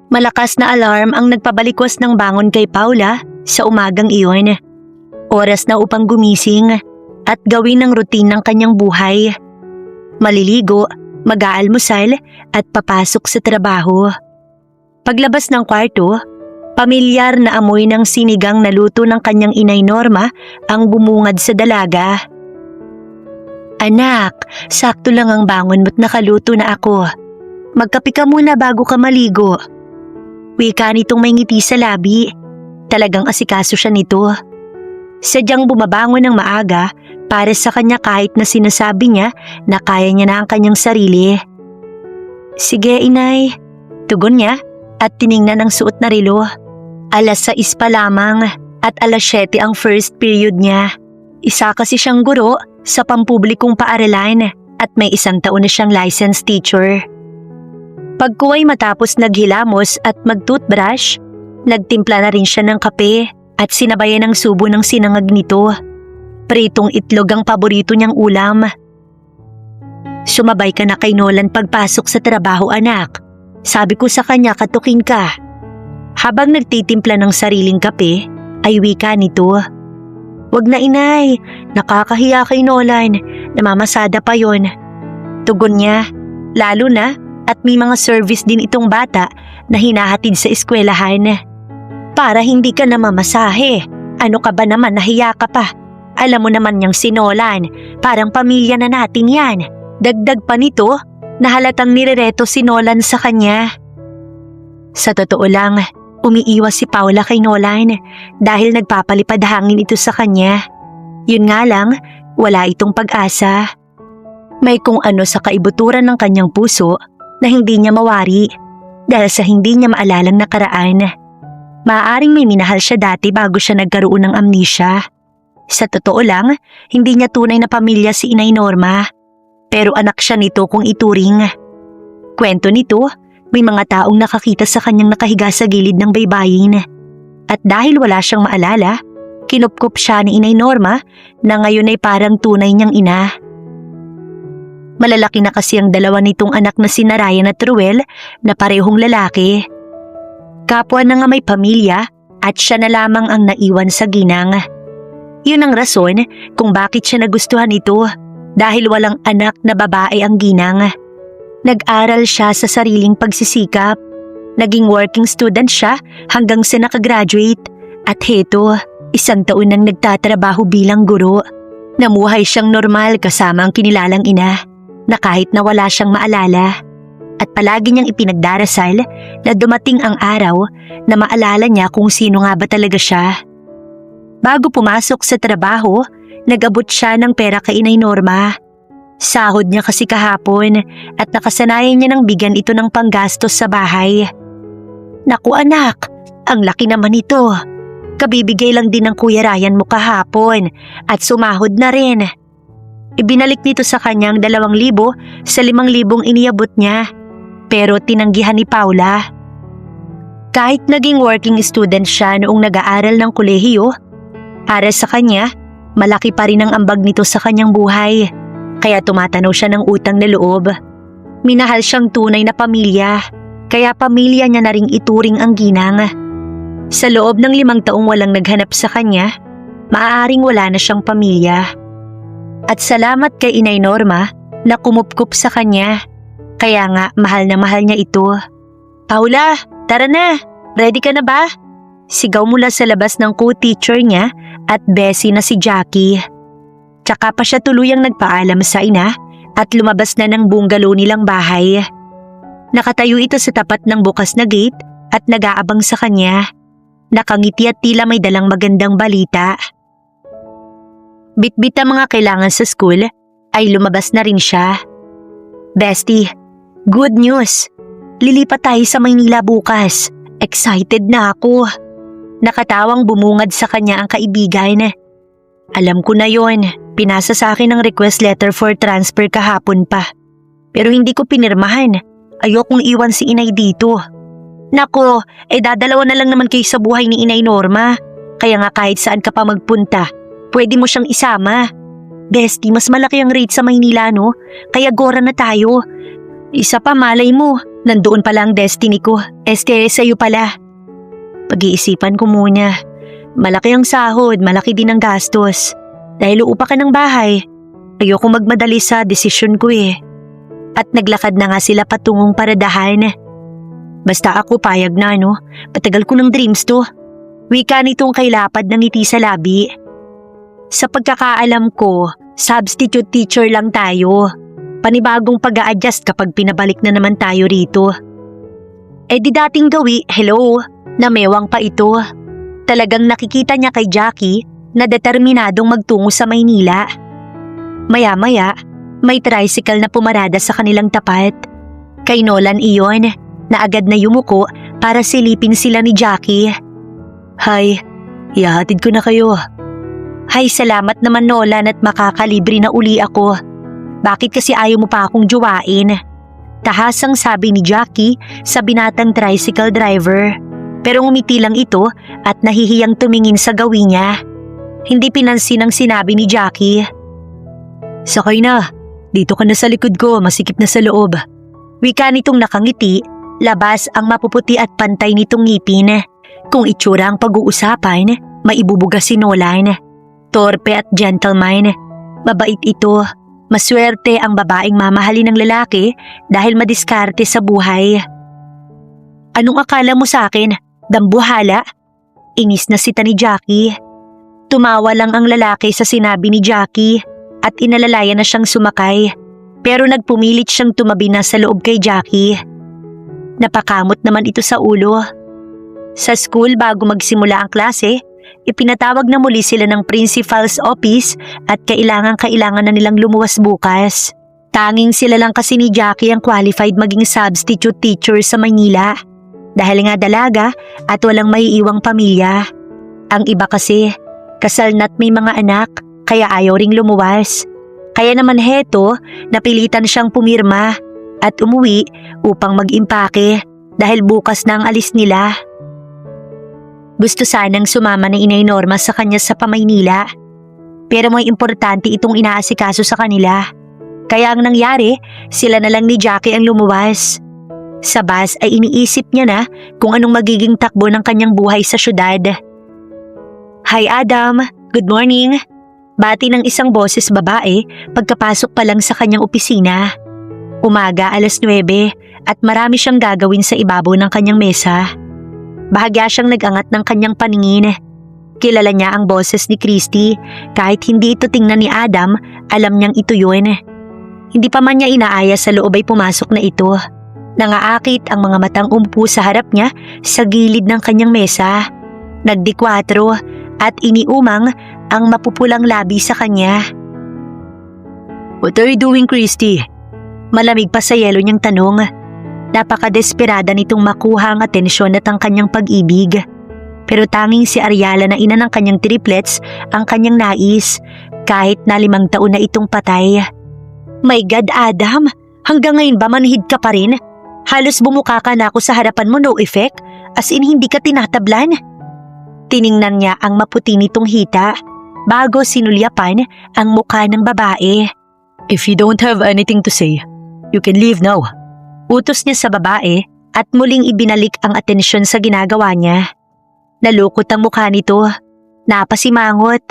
Malakas na alarm ang nagpabalikwas ng bangon kay Paula sa umagang iyon. Oras na upang gumising at gawin ang routine ng kanyang buhay. Maliligo, mag-aalmusal at papasok sa trabaho. Paglabas ng kwarto, pamilyar na amoy ng sinigang na luto ng kanyang inay Norma ang bumungad sa dalaga. Anak, sakto lang ang bangon mo't nakaluto na ako. Magkape ka muna bago ka maligo. Wika nitong may ngiti sa labi. Talagang asikaso siya nito. Sadyang bumabangon ng maaga para sa kanya kahit na sinasabi niya na kaya niya na ang kanyang sarili. Sige inay, tugon niya at tiningnan ang suot na relo. 6:00 pa lamang at 7:00 ang first period niya. Isa kasi siyang guro sa pampublikong paaralan at may 1 taon na siyang licensed teacher. Pagkuway matapos naghilamos at mag-toothbrush, nagtimpla na rin siya ng kape at sinabayan ng subo ng sinangag nito. Pritong itlog ang paborito niyang ulam. Sumabay ka na kay Nolan pagpasok sa trabaho anak. Sabi ko sa kanya katukin ka. Habang nagtitimpla ng sariling kape, ay wika nito. Wag na inay, nakakahiya kay Nolan, namamasada pa yon. Tugon niya, lalo na at may mga service din itong bata na hinahatid sa eskwelahan. Para hindi ka namamasahe, ano ka ba naman nahiya ka pa? Alam mo naman niyang si Nolan, parang pamilya na natin yan. Dagdag pa nito, na halatang nirereto si Nolan sa kanya. Sa totoo lang, umiiwas si Paula kay Nolan dahil nagpapalipad hangin ito sa kanya. Yun nga lang, wala itong pag-asa. May kung ano sa kaibuturan ng kanyang puso na hindi niya mawari dahil sa hindi niya maalalang nakaraan. Maaaring may minahal siya dati bago siya nagkaroon ng amnesia. Sa totoo lang, hindi niya tunay na pamilya si Inay Norma, pero anak siya nito kung ituring. Kwento nito, may mga taong nakakita sa kanyang nakahiga sa gilid ng baybayin. At dahil wala siyang maalala, kinupkup siya ni Inay Norma na ngayon ay parang tunay niyang ina. Malalaki na kasi ang dalawa nitong anak na sina Ryan at Ruel na parehong lalaki. Kapwa na nga may pamilya at siya na lamang ang naiwan sa ginang. Yun ang rason kung bakit siya nagustuhan ito dahil walang anak na babae ang ginang. Nag-aral siya sa sariling pagsisikap. Naging working student siya hanggang sa nakagraduate. At heto, 1 taon nang nagtatrabaho bilang guro. Namuhay siyang normal kasama ang kinilalang ina na kahit na wala siyang maalala. At palagi niyang ipinagdarasal na dumating ang araw na maalala niya kung sino nga ba talaga siya. Bago pumasok sa trabaho, nag-abot siya ng pera kay Inay Norma. Sahod niya kasi kahapon at nakasanayan niya ng bigyan ito ng panggastos sa bahay. Naku anak, ang laki naman ito. Kabibigay lang din ng Kuya Ryan mo kahapon at sumahod na rin. Ibinalik nito sa kanyang 2,000 sa 5,000 iniabot niya. Pero tinanggihan ni Paula. Kahit naging working student siya noong nag-aaral ng kolehiyo, para sa kanya, malaki pa rin ang ambag nito sa kanyang buhay. Kaya tumatanaw siya ng utang na loob. Minahal siyang tunay na pamilya, kaya pamilya niya na ring ituring ang ginang. Sa loob ng 5 taong walang naghanap sa kanya, maaaring wala na siyang pamilya. At salamat kay Inay Norma na kumupkup sa kanya. Kaya nga mahal na mahal niya ito. Paula, tara na! Ready ka na ba? Sigaw mula sa labas ng co-teacher niya at Bessie na si Jackie. Tsaka pa siya tuluyang nagpaalam sa ina at lumabas na ng bungalow nilang bahay. Nakatayo ito sa tapat ng bukas na gate at nag-aabang sa kanya. Nakangiti at tila may dalang magandang balita. Bitbit ang mga kailangan sa school ay lumabas na rin siya. Bestie, good news! Lilipat tayo sa Maynila bukas. Excited na ako. Nakatawang bumungad sa kanya ang kaibigan. Alam ko na yon. Pinasa sa akin ang request letter for transfer kahapon pa. Pero hindi ko pinirmahan. Ayokong iwan si Inay dito. Nako, dadalawa na lang naman kayo sa buhay ni Inay Norma. Kaya nga kahit saan ka pa magpunta, pwede mo siyang isama. Bestie, mas malaki ang rate sa Maynila no? Kaya gora na tayo. Isa pa malay mo, nandoon pala ang destiny ko. Sa'yo pala. Pag-iisipan ko muna. Malaki ang sahod, malaki din ang gastos. Dahil uupa ka ng bahay, ayoko magmadali sa desisyon ko eh. At naglakad na nga sila patungong paradahan. Basta ako payag na no, patagal ko ng dreams to. Wika nitong kay lapad ng ngiti sa labi. Sa pagkakaalam ko, substitute teacher lang tayo. Panibagong pag-a-adjust kapag pinabalik na naman tayo rito. Di dating gawi, hello, namewang pa ito. Talagang nakikita niya kay Jackie na determinadong magtungo sa Maynila. Maya-maya, may tricycle na pumarada sa kanilang tapat. Kay Nolan iyon, na agad na yumuko para silipin sila ni Jackie. Hay, ihahatid ko na kayo. Hay, salamat naman Nolan at makakalibre na uli ako. Bakit kasi ayaw mo pa akong jowain? Tahasang sabi ni Jackie sa binatang tricycle driver. Pero ngumiti lang ito at nahihiyang tumingin sa gawin niya. Hindi pinansin ang sinabi ni Jackie. Sakay na, dito ka na sa likod ko, masikip na sa loob. Wika nitong nakangiti, labas ang mapuputi at pantay nitong ngipin. Kung itsura ang pag-uusapan, maibubuga si Nolan. Torpe at gentleman. Mabait ito. Maswerte ang babaeng mamahalin ng lalaki dahil madiskarte sa buhay. Anong akala mo sa akin? Dambuhala? Inis na sita ni Jackie. Tumawa lang ang lalaki sa sinabi ni Jackie at inalalaya na siyang sumakay. Pero nagpumilit siyang tumabi na sa loob kay Jackie. Napakamot naman ito sa ulo. Sa school bago magsimula ang klase, ipinatawag na muli sila ng principal's office at kailangan na nilang lumuwas bukas. Tanging sila lang kasi ni Jackie ang qualified maging substitute teacher sa Maynila. Dahil nga dalaga at walang maiiwang pamilya. Ang iba kasi, kasal na't may mga anak kaya ayaw ring lumuwas. Kaya naman heto, napilitan siyang pumirma at umuwi upang mag-impake dahil bukas na ang alis nila. Gusto sanang sumama na Inay Norma sa kanya sa Pamaynila. Pero may importante itong inaasikaso sa kanila. Kaya ang nangyari, sila na lang ni Jackie ang lumuwas. Sa bus ay iniisip niya na kung anong magiging takbo ng kanyang buhay sa syudad. Hi Adam, good morning. Bati ng isang boses babae pagkapasok pa lang sa kanyang opisina. Umaga 9:00 at marami siyang gagawin sa ibabaw ng kanyang mesa. Bahagya siyang nag-angat ng kanyang paningin. Kilala niya ang boses ni Christy. Kahit hindi ito tingnan ni Adam, alam niyang ito yun. Hindi pa man niya inaaya sa loob ay pumasok na ito. Nangaakit ang mga matang umupo sa harap niya sa gilid ng kanyang mesa. Nagdikwatro at iniumang ang mapupulang labi sa kanya. What are you doing, Christy? Malamig pa sa yelo niyang tanong. Napakadesperada nitong makuha ang atensyon at ang kanyang pag-ibig. Pero tanging si Ariala na ina ng kanyang triplets ang kanyang nais kahit na 5 taon na itong patay. My God, Adam! Hanggang ngayon ba manhid ka pa rin? Halos bumuka ka na ako sa harapan mo, no effect? As in hindi ka tinatablan? Tiningnan niya ang maputi nitong hita bago sinulyapan ang mukha ng babae. If you don't have anything to say, you can leave now. Utos niya sa babae at muling ibinalik ang atensyon sa ginagawa niya. Nalukot ang mukha nito. Napasimangot.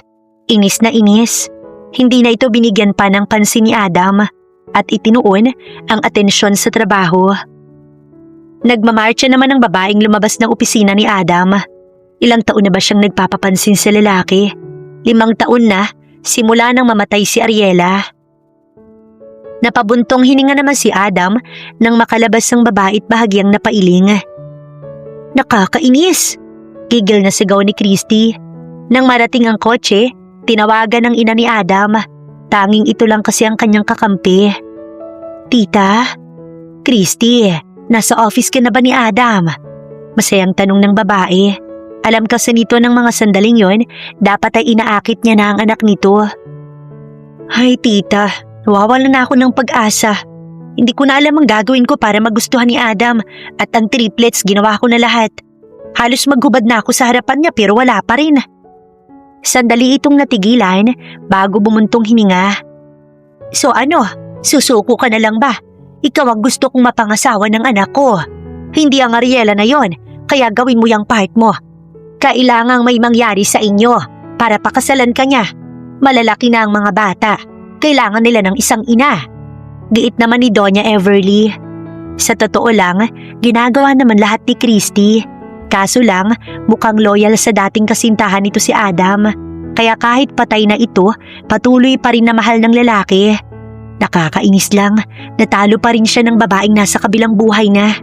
Inis na inis. Hindi na ito binigyan pa ng pansin ni Adam at itinuon ang atensyon sa trabaho. Nagmamarcha naman ang babaeng lumabas ng opisina ni Adam. Ilang taon na ba siyang nagpapapansin sa lalaki? 5 taon na, simula nang mamatay si Ariela. Napabuntong hininga naman si Adam nang makalabas ang babae at bahagyang napailing. Nakakainis! Gigil na sigaw ni Christy. Nang marating ang kotse, tinawagan ng ina ni Adam. Tanging ito lang kasi ang kanyang kakampi. Tita? Christy, nasa office ka na ba ni Adam? Masayang tanong ng babae. Alam kasi nito ng mga sandaling yon, dapat ay inaakit niya na ang anak nito. Ay tita, nawawalan na ako ng pag-asa. Hindi ko na alam ang gagawin ko para magustuhan ni Adam at ang triplets ginawa ko na lahat. Halos maghubad na ako sa harapan niya pero wala pa rin. Sandali itong natigilan bago bumuntong hininga. So ano, susuko ka na lang ba? Ikaw ang gusto kong mapangasawa ng anak ko. Hindi ang Ariela na yon, kaya gawin mo yung part mo. Kailangang may mangyari sa inyo para pakasalan ka niya. Malalaki na ang mga bata. Kailangan nila ng isang ina. Giit naman ni Doña Everly. Sa totoo lang, ginagawa naman lahat ni Christy. Kaso lang, mukhang loyal sa dating kasintahan nito si Adam. Kaya kahit patay na ito, patuloy pa rin na mahal ng lalaki. Nakakainis lang, natalo pa rin siya ng babaeng nasa kabilang buhay na.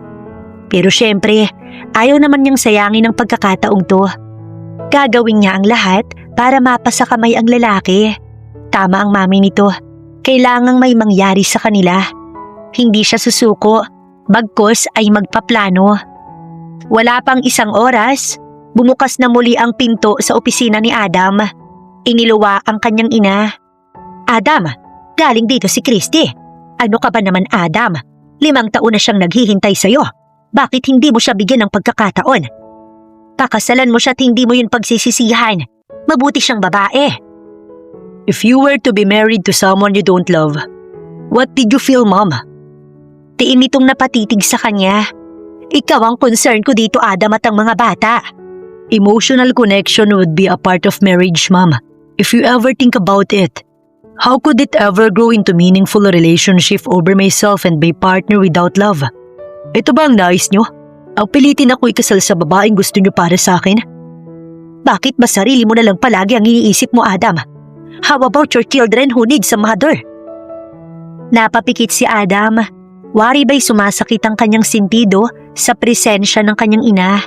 Pero syempre, ayaw naman niyang sayangin ang pagkakataong to. Gagawin niya ang lahat para mapasa kamay ang lalaki. Tama ang mami nito. Kailangang may mangyari sa kanila. Hindi siya susuko, bagkus ay magpaplano. Wala pang isang oras, bumukas na muli ang pinto sa opisina ni Adam. Iniluwa ang kanyang ina. Adam, galing dito si Christy. Ano ka ba naman, Adam? 5 taon na siyang naghihintay sa'yo. Bakit hindi mo siya bigyan ng pagkakataon? Pakasalan mo siya at hindi mo yun pagsisisihan. Mabuti siyang babae. If you were to be married to someone you don't love, what did you feel, Mom? Tiin nitong napatitig sa kanya. Ikaw ang concern ko dito, Adam, at ang mga bata. Emotional connection would be a part of marriage, Mom. If you ever think about it, how could it ever grow into meaningful relationship over myself and my partner without love? Ito ba ang nais nyo? Ang pilitin ako ikasal sa babaeng gusto nyo para sa akin? Bakit ba sarili mo na lang palagi ang iniisip mo, Adam? How about your children who needs a mother? Napapikit si Adam. Wari ba'y sumasakit ang kanyang sentido sa presensya ng kanyang ina.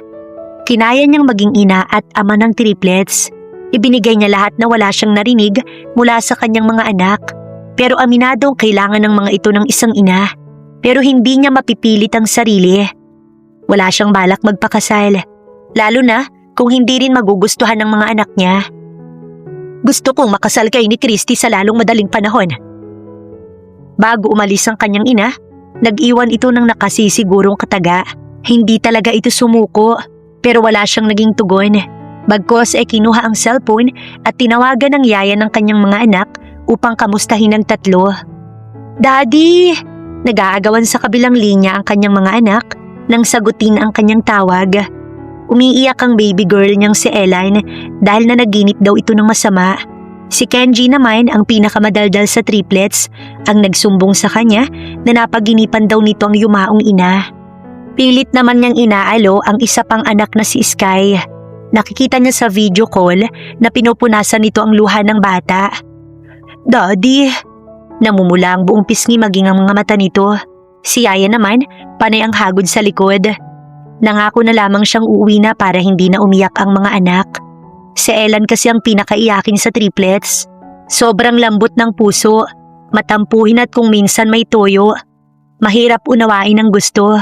Kinaya niyang maging ina at ama ng triplets. Ibinigay niya lahat na wala siyang narinig mula sa kanyang mga anak. Pero aminadong kailangan ng mga ito ng isang ina. Pero hindi niya mapipilit ang sarili. Wala siyang balak magpakasal. Lalo na kung hindi rin magugustuhan ng mga anak niya. Gusto kong makasal kay ni Christy sa lalong madaling panahon. Bago umalis ang kanyang ina, nag-iwan ito ng nakasisigurong kataga. Hindi talaga ito sumuko, pero wala siyang naging tugon. Bagkos ay kinuha ang cellphone at tinawagan ng yaya ng kanyang mga anak upang kamustahin ang tatlo. Daddy! Nag-aagawan sa kabilang linya ang kanyang mga anak nang sagutin ang kanyang tawag. Umiiyak ang baby girl niyang si Ellen dahil na naginip daw ito ng masama. Si Kenji naman, ang pinakamadaldal sa triplets, ang nagsumbong sa kanya na napaginipan daw nito ang yumaong ina. Pilit naman niyang inaalo ang isa pang anak na si Sky. Nakikita niya sa video call na pinupunasan nito ang luha ng bata. Daddy! Namumula ang buong pisngi maging ang mga mata nito. Si Yaya naman, panay ang hagod sa likod. Nangako na lamang siyang uuwi na para hindi na umiyak ang mga anak. Si Ellen kasi ang pinakaiyakin sa triplets. Sobrang lambot ng puso, matampuhin at kung minsan may toyo. Mahirap unawain ang gusto.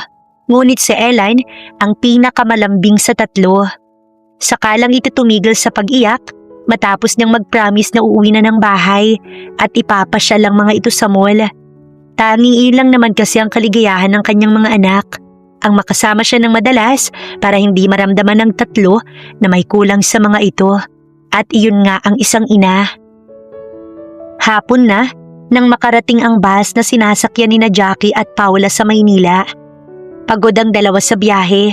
Ngunit si Ellen ang pinakamalambing sa tatlo. Sakalang ito tumigil sa pag-iyak matapos niyang mag-promise na uuwi na ng bahay at ipapasya lang mga ito sa mall. Tanging ilang naman kasi ang kaligayahan ng kanyang mga anak. Ang makasama siya ng madalas para hindi maramdaman ng tatlo na may kulang sa mga ito. At iyon nga ang isang ina. Hapon na nang makarating ang bus na sinasakyan ni na Jackie at Paula sa Maynila. Pagod ang dalawa sa biyahe.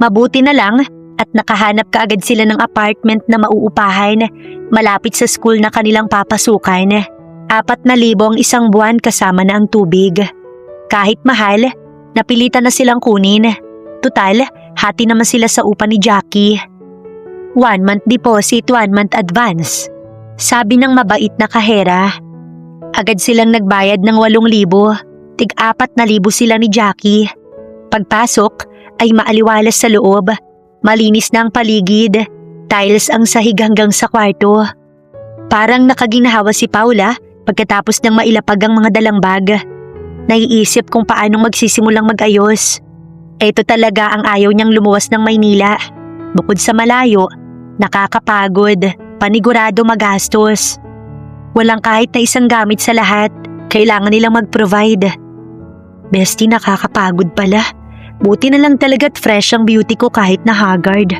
Mabuti na lang at nakahanap kaagad sila ng apartment na mauupahan malapit sa school na kanilang papasukan. 4,000 ang isang buwan kasama na ang tubig. Kahit mahal, napilitan na silang kunin. Tutal, hati naman sila sa upa ni Jackie. 1 month deposit, 1 month advance. Sabi ng mabait na kahera. Agad silang nagbayad ng 8,000. Tig-4,000 sila ni Jackie. Pagpasok ay maaliwalas sa loob. Malinis na ang paligid. Tiles ang sahig hanggang sa kwarto. Parang nakaginahawa si Paula pagkatapos ng mailapag ang mga dalang bag. Naiisip kung paanong magsisimulang mag-ayos. Ito talaga ang ayaw niyang lumuwas ng Maynila. Bukod sa malayo, nakakapagod, panigurado magastos. Walang kahit na isang gamit sa lahat, kailangan nilang mag-provide. Bestie, nakakapagod pala. Buti na lang talaga't fresh ang beauty ko kahit na haggard.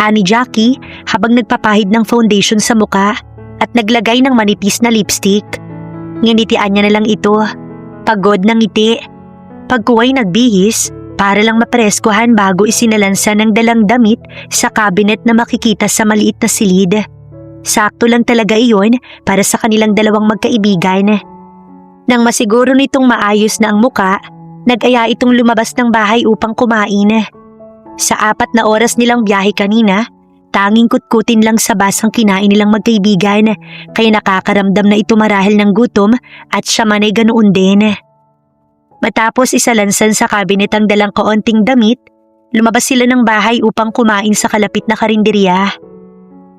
Ani Jackie habang nagpapahid ng foundation sa muka at naglagay ng manipis na lipstick. Nginitian niya na lang ito. Pagod ng ngiti, pagkuway nagbihis para lang mapreskuhan bago isinalansa ng dalang damit sa cabinet na makikita sa maliit na silid. Sakto lang talaga iyon para sa kanilang dalawang magkaibigan. Nang masiguro nitong maayos na ang muka, nag-aya itong lumabas ng bahay upang kumain. Sa 4 na oras nilang biyahe kanina, tanging kutkutin lang sa basang kinain nilang magkaibigan, kaya nakakaramdam na ito marahil ng gutom at siya man ay ganoon din. Matapos isalansan sa kabinet ang dalang kaunting damit, lumabas sila ng bahay upang kumain sa kalapit na karinderya.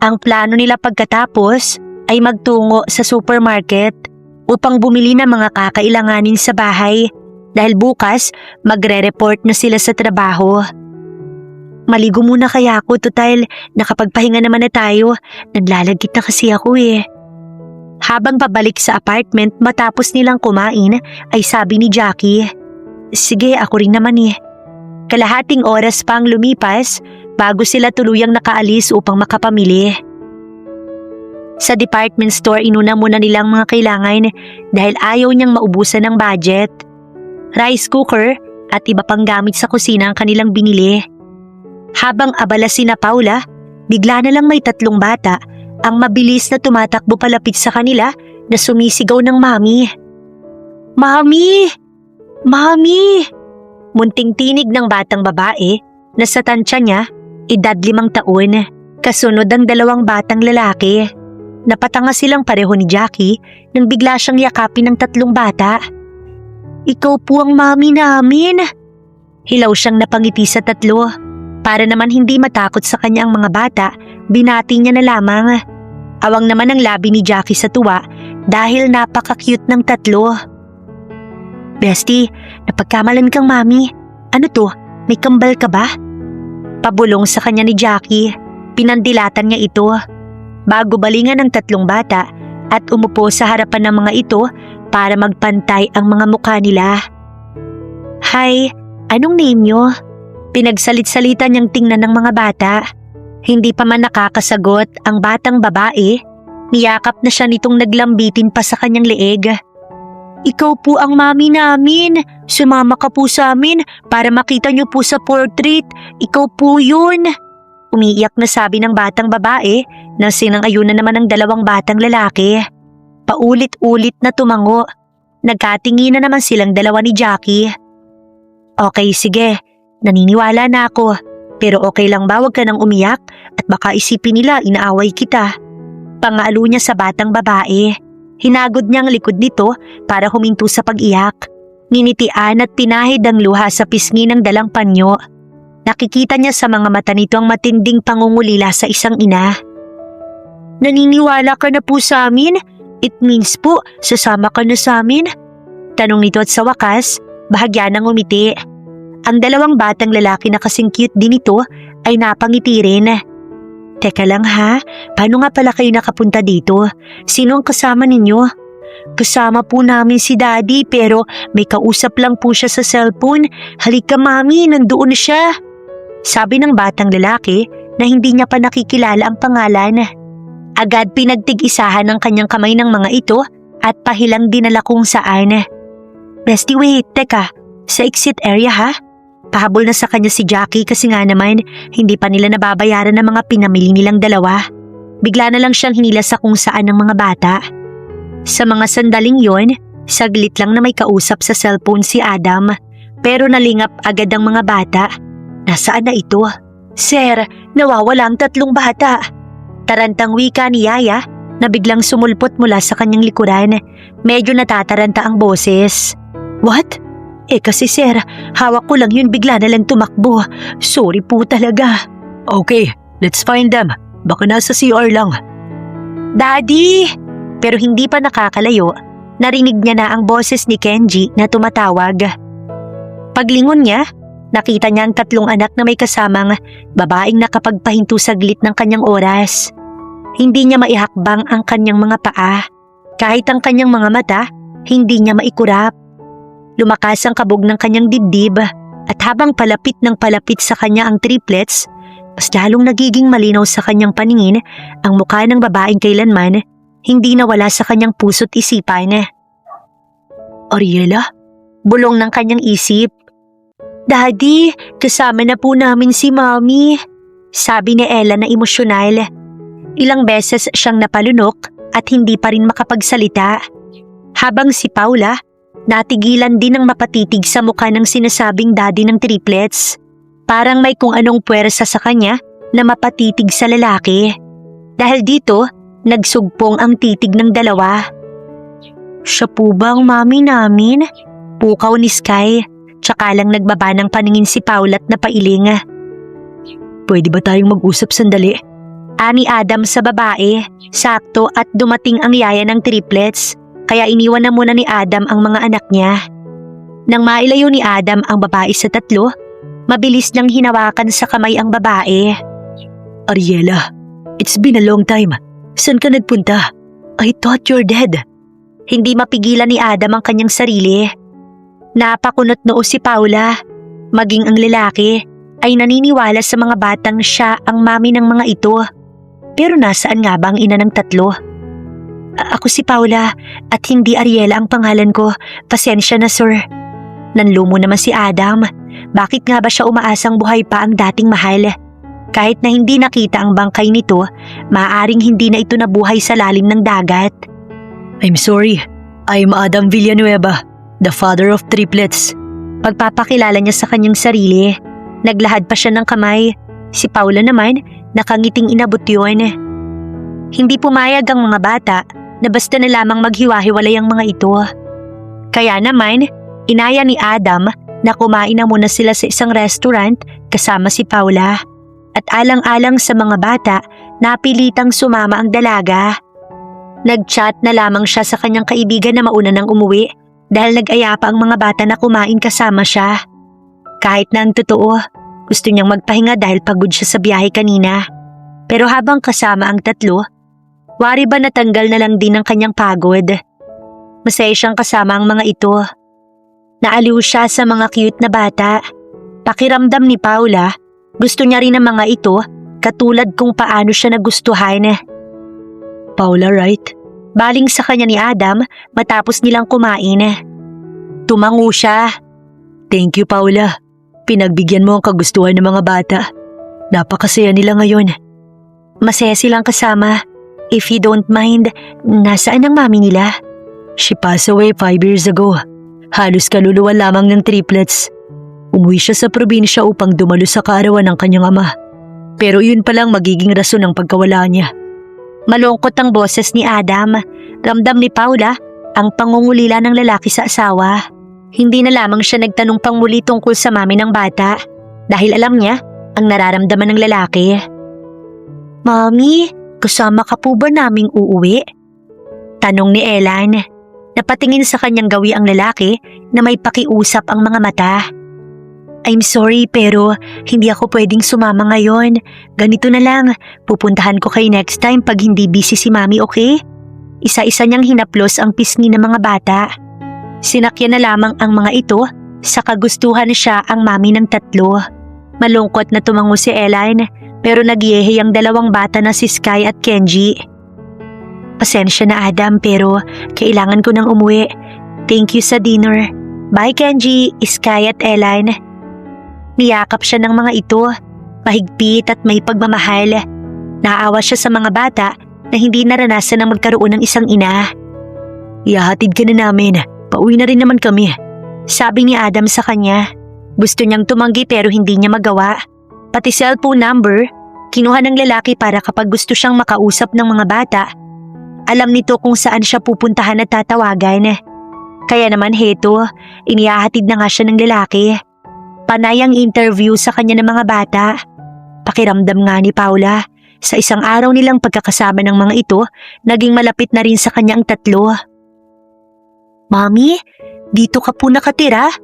Ang plano nila pagkatapos ay magtungo sa supermarket upang bumili ng mga kakailanganin sa bahay dahil bukas magre-report na sila sa trabaho. Maligo muna kaya ako, total nakapagpahinga naman na tayo, naglalagkit na kasi ako eh. Habang pabalik sa apartment matapos nilang kumain ay sabi ni Jackie, "Sige, ako rin naman eh." Kalahating oras pang lumipas bago sila tuluyang nakaalis upang makapamili. Sa department store inuna muna nilang mga kailangan dahil ayaw niyang maubusan ng budget. Rice cooker at iba pang gamit sa kusina ang kanilang binili. Habang abala sina Paula, bigla na lang may 3 bata ang mabilis na tumatakbo palapit sa kanila na sumisigaw ng mami. "Mami! Mami!" Munting tinig ng batang babae na sa tansya niya, edad 5 taon, kasunod ang 2 batang lalaki. Napatanga silang pareho ni Jackie nang bigla siyang yakapin ng 3 bata. "Ikaw po ang mami namin." Hilaw siyang napangiti sa 3. Para naman hindi matakot sa kanya ang mga bata, binati niya na lamang. Awang naman ang labi ni Jackie sa tuwa dahil napaka-cute ng 3. "Bestie, napagkamalan kang mami. Ano to? May kambal ka ba?" Pabulong sa kanya ni Jackie. Pinandilatan niya ito. Bago balingan ng 3 bata at umupo sa harapan ng mga ito para magpantay ang mga mukha nila. "Hi, anong name niyo?" Pinagsalit-salita niyang tingnan ng mga bata. Hindi pa man nakakasagot ang batang babae, niyakap na siya nitong naglambitin pa sa kanyang leeg. "Ikaw po ang mami namin. Sumama ka po sa amin para makita niyo po sa portrait. Ikaw po yun." Umiiyak na sabi ng batang babae nang sinang-ayunan naman ng 2 batang lalaki. Paulit-ulit na tumango. Nagkatingin na naman silang 2 ni Jackie. "Okay, sige. Naniniwala na ako. Pero okay lang ba wag ka nang umiyak at baka isipin nila inaaway kita?" Pangalo niya sa batang babae. Hinagod niya ang likod nito para huminto sa pag-iyak. Ninitian at pinahid ang luha sa pisngi ng dalang panyo. Nakikita niya sa mga mata nito ang matinding pangungulila sa isang ina. "Naniniwala ka na po sa amin? It means po, sasama ka na sa amin?" Tanong nito at sa wakas, bahagya ng umiti. Ang 2 batang lalaki na kasing cute din ito ay napangiti rin. "Teka lang ha, paano nga pala kayo nakapunta dito? Sino ang kasama ninyo?" "Kasama po namin si Daddy pero may kausap lang po siya sa cellphone. Halika mami, nandoon na siya." Sabi ng batang lalaki na hindi niya pa nakikilala ang pangalan. Agad pinagtig-isahan ng kanyang kamay ng mga ito at pahilang dinala kung saan. "Bestie, wait, teka, sa exit area ha?" Pahabol na sa kanya si Jackie kasi nga naman hindi pa nila nababayaran ng mga pinamili nilang 2. Bigla na lang siyang hinila sa kung saan ng mga bata. Sa mga sandaling yon, saglit lang na may kausap sa cellphone si Adam, pero nalingap agad ang mga bata. Nasaan na ito? "Sir, nawawala ang 3 bata." Tarantang wika ni Yaya na biglang sumulpot mula sa kanyang likuran. Medyo natataranta ang boses. "What? Kasi sir, hawak ko lang yun bigla na lang tumakbo. Sorry po talaga." "Okay, let's find them. Baka nasa CR lang." "Daddy!" Pero hindi pa nakakalayo, narinig niya na ang boses ni Kenji na tumatawag. Paglingon niya, nakita niya ang 3 anak na may kasamang babaeng nakapagpahinto saglit ng kanyang oras. Hindi niya maihakbang ang kanyang mga paa. Kahit ang kanyang mga mata, hindi niya maikurap. Lumakas ang kabog ng kanyang dibdib at habang palapit ng palapit sa kanya ang triplets, mas lalong nagiging malinaw sa kanyang paningin ang mukha ng babaeng kailanman hindi nawala sa kanyang puso't isipan. "Ariela, Bulong ng kanyang isip. Daddy, kasama na po namin si Mommy, sabi ni Ella na emosyonal. Ilang beses siyang napalunok at hindi pa rin makapagsalita. Habang si Paula, natigilan din ng mapatitig sa mukha ng sinasabing daddy ng triplets. Parang may kung anong puwersa sa kanya na mapatitig sa lalaki. Dahil dito, nagsugpong ang titig ng dalawa. Siya po ba ang mami namin? Pukaw ni Sky, tsaka lang nagbaba ng paningin si Paula at napailing. Pwede ba tayong mag-usap sandali? Ani Adam sa babae, sakto at dumating ang yaya ng triplets, kaya iniwan na muna ni Adam ang mga anak niya. Nang mailayo ni Adam ang babae sa tatlo, mabilis niyang hinawakan sa kamay ang babae. Ariela, it's been a long time. Saan ka nagpunta? I thought you're dead. Hindi mapigilan ni Adam ang kanyang sarili. Napakunot noo si Paula. Maging ang lalaki ay naniniwala sa mga batang siya ang mami ng mga ito. Pero nasaan nga ba ang ina ng tatlo? Ako si Paula at hindi Ariela ang pangalan ko. Pasensya na, sir. Nanlumo naman si Adam. Bakit nga ba siya umaasang buhay pa ang dating mahal? Kahit na hindi nakita ang bangkay nito, maaaring hindi na ito nabuhay sa lalim ng dagat. I'm sorry. I'm Adam Villanueva, the father of triplets. Pagpapakilala niya sa kanyang sarili, naglahad pa siya ng kamay. Si Paula naman, nakangiting inabot yun. Hindi pumayag ang mga bata na basta na lamang maghiwa-hiwalay ang mga ito. Kaya naman, inaya ni Adam na kumain na muna sila sa isang restaurant kasama si Paula. At alang-alang sa mga bata, napilitang sumama ang dalaga. Nag-chat na lamang siya sa kanyang kaibigan na mauna nang umuwi dahil nag-aya pa ang mga bata na kumain kasama siya. Kahit na ang totoo, gusto niyang magpahinga dahil pagod siya sa biyahe kanina. Pero habang kasama ang tatlo, wari ba natanggal na lang din ang kanyang pagod. Masaya siyang kasama ang mga ito. Naaliw siya sa mga cute na bata. Pakiramdam ni Paula, gusto niya rin ang mga ito katulad kung paano siya nagustuhan. Paula, right? Baling sa kanya ni Adam matapos nilang kumain. Tumango siya. Thank you, Paula. Pinagbigyan mo ang kagustuhan ng mga bata. Napakasaya nila ngayon. Masaya silang kasama. If you don't mind, nasaan ang mami nila? She passed away 5 years ago. Halos kaluluwa lamang ng triplets. Umuwi siya sa probinsya upang dumalo sa kaarawan ng kanyang ama. Pero yun palang magiging rason ng pagkawala niya. Malungkot ang boses ni Adam. Ramdam ni Paula ang pangungulila ng lalaki sa asawa. Hindi na lamang siya nagtanong pang muli tungkol sa mami ng bata dahil alam niya ang nararamdaman ng lalaki. Mami, kasama ka po ba naming uuwi? Tanong ni Ellen. Napatingin sa kanyang gawi ang lalaki na may pakiusap ang mga mata. I'm sorry pero hindi ako pwedeng sumama ngayon. Ganito na lang, pupuntahan ko kayo next time pag hindi busy si mami, okay? Isa-isa niyang hinaplos ang pisngi ng mga bata. Sinakyan na lamang ang mga ito sa kagustuhan siya ang mami ng tatlo. Malungkot na tumango si Ellen pero nagyehe ang dalawang bata na si Sky at Kenji. Pasensya na Adam pero kailangan ko nang umuwi. Thank you sa dinner. Bye Kenji, Sky at Ellen. Niyakap siya ng mga ito, mahigpit at may pagmamahal. Naawa siya sa mga bata na hindi naranasan na magkaroon ng isang ina. Ihahatid ka na namin, pauwi na rin naman kami. Sabi ni Adam sa kanya. Gusto niyang tumanggi pero hindi niya magawa. Pati cellphone number, kinuha ng lalaki para kapag gusto siyang makausap ng mga bata, alam nito kung saan siya pupuntahan at tatawagan. Kaya naman heto, inihahatid na nga siya ng lalaki. Panay ang interview sa kanya ng mga bata. Pakiramdam nga ni Paula, sa isang araw nilang pagkakasama ng mga ito, naging malapit na rin sa kanya ang tatlo. Mami, dito ka po nakatira?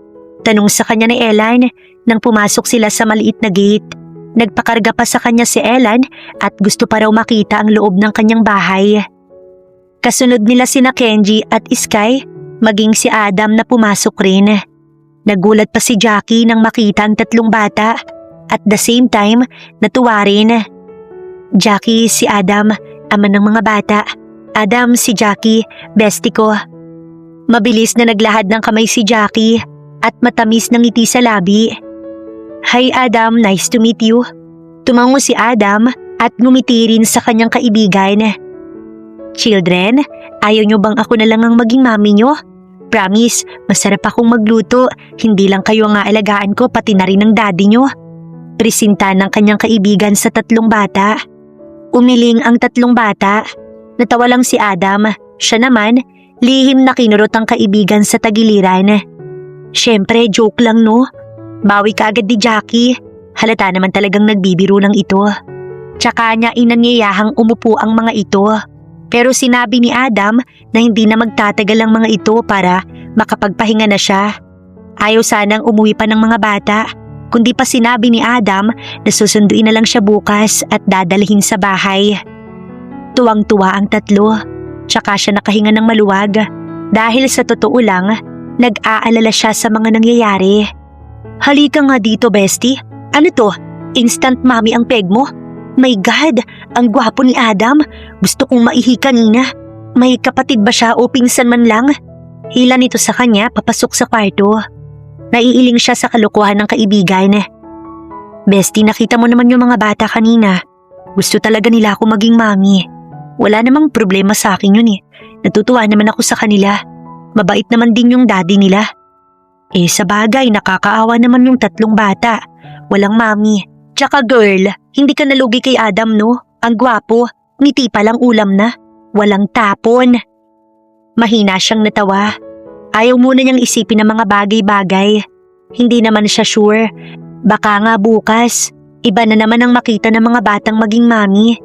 Tanong sa kanya ni Ellen nang pumasok sila sa maliit na gate. Nagpakarga pa sa kanya si Ellen at gusto pa raw makita ang loob ng kanyang bahay. Kasunod nila sina Kenji at Sky, maging si Adam na pumasok rin. Nagulat pa si Jackie nang makita ang tatlong bata. At the same time, natuwa rin. Jackie, si Adam, ama ng mga bata. Adam, si Jackie, bestie ko. Mabilis na naglahad ng kamay si Jackie at matamis ng ngiti sa labi. Hi Adam, nice to meet you. Tumango si Adam at ngumiti rin sa kanyang kaibigan. Children, ayaw nyo bang ako na lang ang maging mami nyo? Promise, masarap akong magluto. Hindi lang kayo ang aalagaan ko, pati na rin ang daddy nyo. Presinta ng kanyang kaibigan sa tatlong bata. Umiling ang tatlong bata. Natawa lang si Adam. Siya naman, lihim na kinurot ang kaibigan sa tagiliran. Siyempre, joke lang no? Bawi ka agad ni Jackie. Halata naman talagang nagbibiro ng ito. Tsaka niya inanyayahang umupo ang mga ito. Pero sinabi ni Adam na hindi na magtatagal ang mga ito para makapagpahinga na siya. Ayaw sanang umuwi pa ng mga bata, kundi pa sinabi ni Adam na susunduin na lang siya bukas at dadalhin sa bahay. Tuwang-tuwa ang tatlo, tsaka siya nakahinga ng maluwag dahil sa totoo lang, nag-aalala siya sa mga nangyayari. Halika nga dito, bestie. Ano to? Instant mommy ang peg mo? My God, ang gwapo ni Adam. Gusto kong maihi kanina. May kapatid ba siya o pinsan man lang? Hila nito sa kanya papasok sa kwarto. Naiiling siya sa kalokohan ng kaibigan. Bestie, nakita mo naman yung mga bata kanina. Gusto talaga nila ako maging mami. Wala namang problema sa akin yun eh. Natutuwa naman ako sa kanila. Mabait naman din yung daddy nila. Sa bagay, nakakaawa naman yung tatlong bata. Walang mami. Tsaka girl, hindi ka nalugi kay Adam no? Ang gwapo, ngiti pa lang ulam na. Walang tapon. Mahina siyang natawa. Ayaw muna niyang isipin ang mga bagay-bagay. Hindi naman siya sure. Baka nga bukas, iba na naman ang makita ng mga batang maging mami.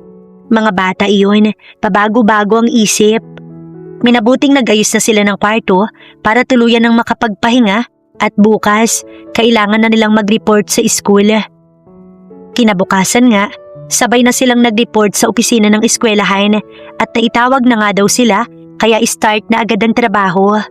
Mga bata iyon, pabago-bago ang isip. Minabuting nag-ayos na sila ng kwarto para tuluyan ng makapagpahinga at bukas, kailangan na nilang mag-report sa school. Kinabukasan nga, sabay na silang nag-report sa opisina ng eskwelahan at naitawag na nga daw sila kaya start na agad ang trabaho.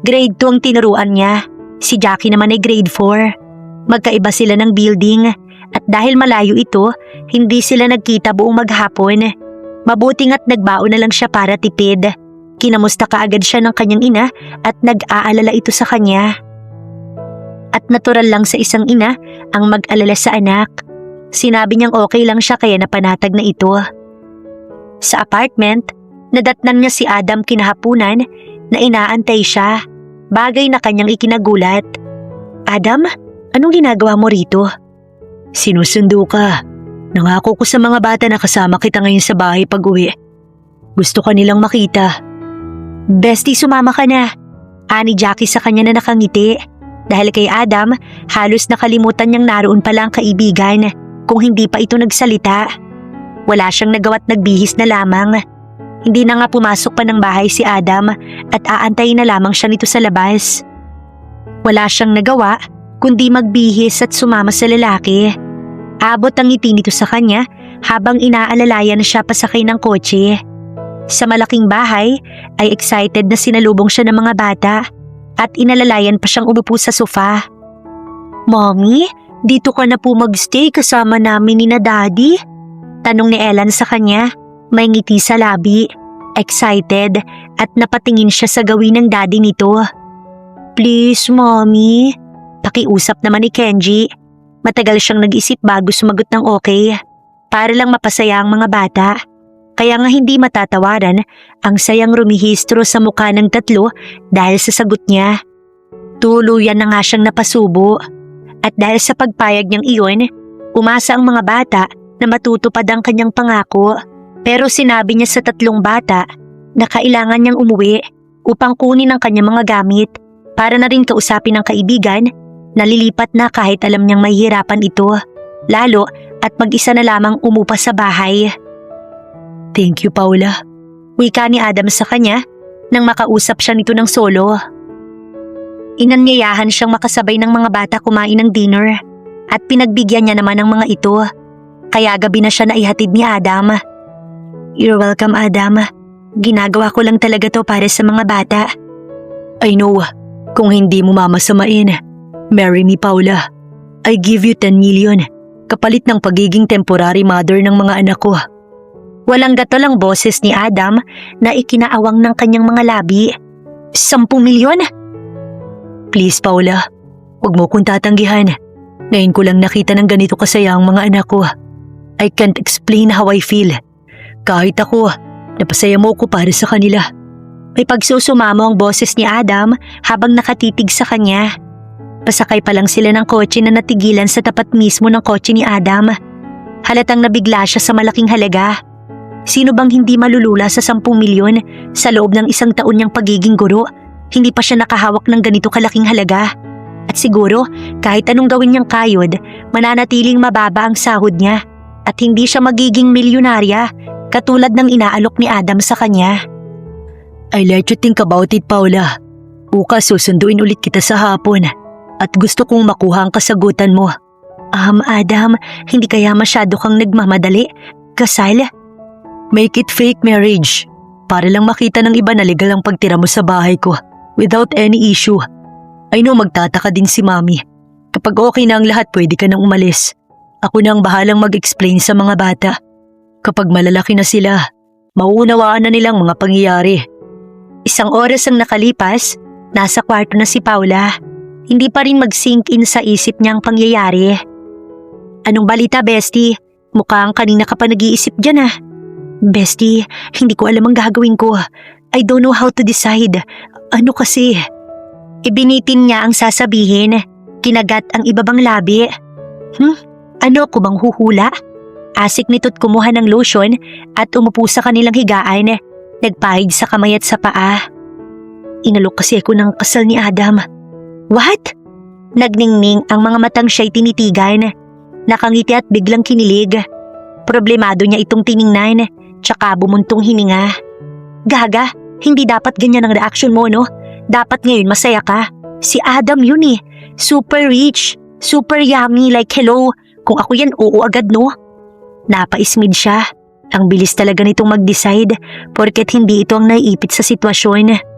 Grade 2 ang tinuruan niya, si Jackie naman ay grade 4. Magkaiba sila ng building at dahil malayo ito, hindi sila nagkita buong maghapon. Mabuti nga't nagbaon na lang siya para tipid. Kinamusta kaagad siya ng kanyang ina at nag-aalala ito sa kanya. At natural lang sa isang ina ang mag-alala sa anak. Sinabi niyang okay lang siya kaya napanatag na ito. Sa apartment, nadatnan niya si Adam kinahapunan na inaantay siya, bagay na kanyang ikinagulat. Adam, anong ginagawa mo rito? Sinusundo ka. Nangako ko sa mga bata na kasama kita ngayon sa bahay pag-uwi. Gusto ka nilang makita. Bestie, sumama ka na. Ani Jackie sa kanya na nakangiti. Dahil kay Adam, halos nakalimutan niyang naroon pala ang kaibigan. Kung hindi pa ito nagsalita. Wala siyang nagawa't nagbihis na lamang. Hindi na nga pumasok pa ng bahay si Adam at aantayin na lamang siya nito sa labas. Wala siyang nagawa kundi magbihis at sumama sa lalaki. Abot ang ngiti nito sa kanya habang inaalalayan siya pasakay ng kotse. Sa malaking bahay ay excited na sinalubong siya ng mga bata at inalalayan pa siyang umupo sa sofa. Mommy? Dito ka na po magstay kasama namin ni na Daddy? Tanong ni Ellen sa kanya, may ngiti sa labi, excited at napatingin siya sa gawin ng daddy nito. Please, Mommy. Pakiusap naman ni Kenji. Matagal siyang nag-isip bago sumagot ng okay, para lang mapasaya ang mga bata. Kaya nga hindi matatawaran ang sayang rumihistro sa mukha ng tatlo dahil sa sagot niya. Tuluyan na nga siyang napasubo. At dahil sa pagpayag niyang iyon, umasa ang mga bata na matutupad ang kanyang pangako. Pero sinabi niya sa tatlong bata na kailangan niyang umuwi upang kunin ang kanyang mga gamit para na rin kausapin ng kaibigan na lilipat na kahit alam niyang mahihirapan ito, lalo at mag-isa na lamang umupa sa bahay. Thank you, Paula. Wika ni Adam sa kanya nang makausap siya nito ng solo. Inanyayahan siyang makasabay ng mga bata kumain ng dinner at pinagbigyan niya naman ang mga ito. Kaya gabi na siya naihatid ni Adam. You're welcome, Adam. Ginagawa ko lang talaga to para sa mga bata. I know. Kung hindi mo mamasamain, marry me, Paula. I give you 10 million. Kapalit ng pagiging temporary mother ng mga anak ko. Walang gatol ang boses ni Adam na ikinaawang ng kanyang mga labi. 10 milyon? Please, Paula. Huwag mo kong tatanggihan. Ngayon ko lang nakita ng ganito kasaya ang mga anak ko. I can't explain how I feel. Kahit ako, napasaya mo ko para sa kanila. May pagsusumamo ang boses ni Adam habang nakatitig sa kanya. Pasakay pa lang sila ng kotse na natigilan sa tapat mismo ng kotse ni Adam. Halatang nabigla siya sa malaking halaga. Sino bang hindi malulula sa 10 milyon sa loob ng 1 taon niyang pagiging guro? Hindi pa siya nakahawak ng ganito kalaking halaga. At siguro, kahit anong gawin niyang kayod, mananatiling mababa ang sahod niya at hindi siya magiging milyonarya katulad ng inaalok ni Adam sa kanya. I let you think about it, Paula. Bukas susunduin ulit kita sa hapon at gusto kong makuha ang kasagutan mo. Adam, hindi kaya masyado kang nagmamadali? Kasal? Make it fake marriage. Para lang makita ng iba na legal ang pagtira mo sa bahay ko without any issue. I know magtataka din si Mami. Kapag okay na ang lahat, pwede ka nang umalis. Ako na ang bahalang mag-explain sa mga bata. Kapag malalaki na sila, mauunawaan na nilang mga pangyayari. 1 oras ang nakalipas, nasa kwarto na si Paula. Hindi pa rin mag-sink in sa isip niya ang pangyayari. Anong balita, Bestie? Mukhang kanina ka pa nag-iisip dyan ah. Bestie, hindi ko alam ang gagawin ko. I don't know how to decide. Ano kasi? Ibinitin niya ang sasabihin. Kinagat ang ibabang labi. Ano ko bang huhula? Asik nito't kumuha ng lotion at umupo sa kanilang higaan. Nagpahid sa kamay at sa paa. Inalok kasi ako ng kasal ni Adam. What? Nagningning ang mga matang siya'y tinitigan. Nakangiti at biglang kinilig. Problemado niya itong tiningnan, tsaka bumuntong hininga. Gaga, hindi dapat ganyan ang reaksyon mo, no? Dapat ngayon masaya ka. Si Adam yun eh. Super rich, super yummy, like hello. Kung ako yan, oo agad, no? Napaismid siya. Ang bilis talaga nitong mag-decide porket hindi ito ang naiipit sa sitwasyon.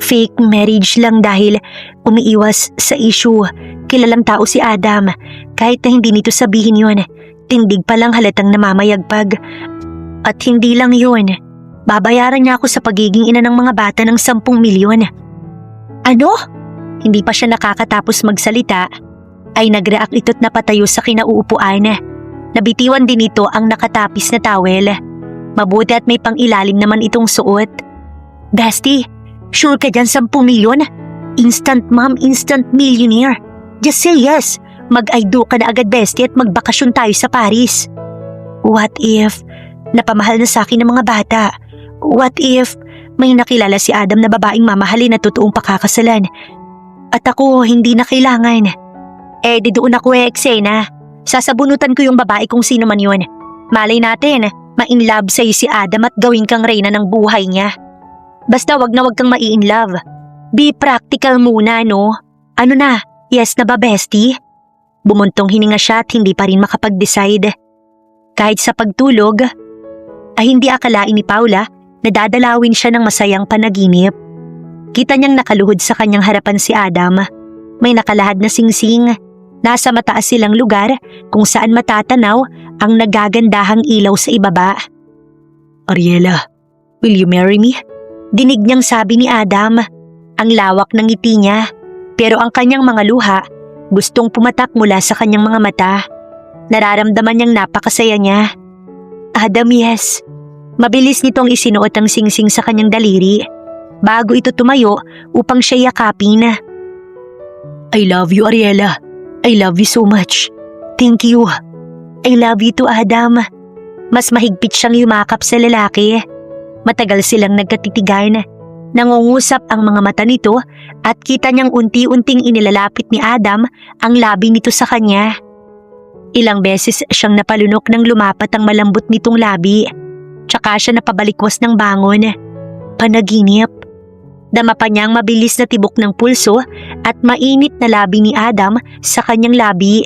Fake marriage lang dahil umiiwas sa issue. Kilalang tao si Adam. Kahit na hindi nito sabihin yun, tindig pa lang halatang namamayagpag. At hindi lang yun, babayaran niya ako sa pagiging ina ng mga bata ng 10 milyon. Ano? Hindi pa siya nakakatapos magsalita, ay nag-react ito't napatayo sa kinauupuan. Nabitiwan din ito ang nakatapis na towel. Mabuti at may pang-ilalim naman itong suot. Bestie, sure ka dyan 10 milyon? Instant mom, instant millionaire. Just say yes. Mag-I-do ka na agad, Bestie, at magbakasyon tayo sa Paris. What if napamahal na sa akin ng mga bata? What if may nakilala si Adam na babaeng mamahalin at totoong pakakasalan? At ako hindi na kailangan. Di doon ako eksena. Sasabunutan ko yung babae kung sino man yun. Malay natin, ma-in-love sa'yo si Adam at gawin kang reyna ng buhay niya. Basta wag kang ma-in-love. Be practical muna, no? Ano na, yes na ba, Bestie? Bumuntong hininga siya at hindi pa rin makapag-decide. Kahit sa pagtulog, ay hindi akalain ni Paula na dadalawin siya ng masayang panaginip. Kita niyang nakaluhod sa kanyang harapan si Adam. May nakalahad na singsing. Nasa mataas silang lugar kung saan matatanaw ang nagagandahang ilaw sa ibaba. Ariela, will you marry me? Dinig niyang sabi ni Adam. Ang lawak ng ngiti niya, pero ang kanyang mga luha gustong pumatak mula sa kanyang mga mata. Nararamdaman niyang napakasaya niya. Adam, yes. Mabilis nitong isinuot ang singsing sa kanyang daliri bago ito tumayo upang siya yakapin. I love you, Ariela. I love you so much. Thank you. I love you too, Adam. Mas mahigpit siyang yumakap sa lalaki. Matagal silang nagkatitigan. Nangungusap ang mga mata nito at kita niyang unti-unting inilalapit ni Adam ang labi nito sa kanya. Ilang beses siyang napalunok nang lumapat ang malambot nitong labi. Tsaka siya napabalikwas ng bangon. Panaginip. Dama pa niya ang mabilis na tibok ng pulso at mainit na labi ni Adam sa kanyang labi.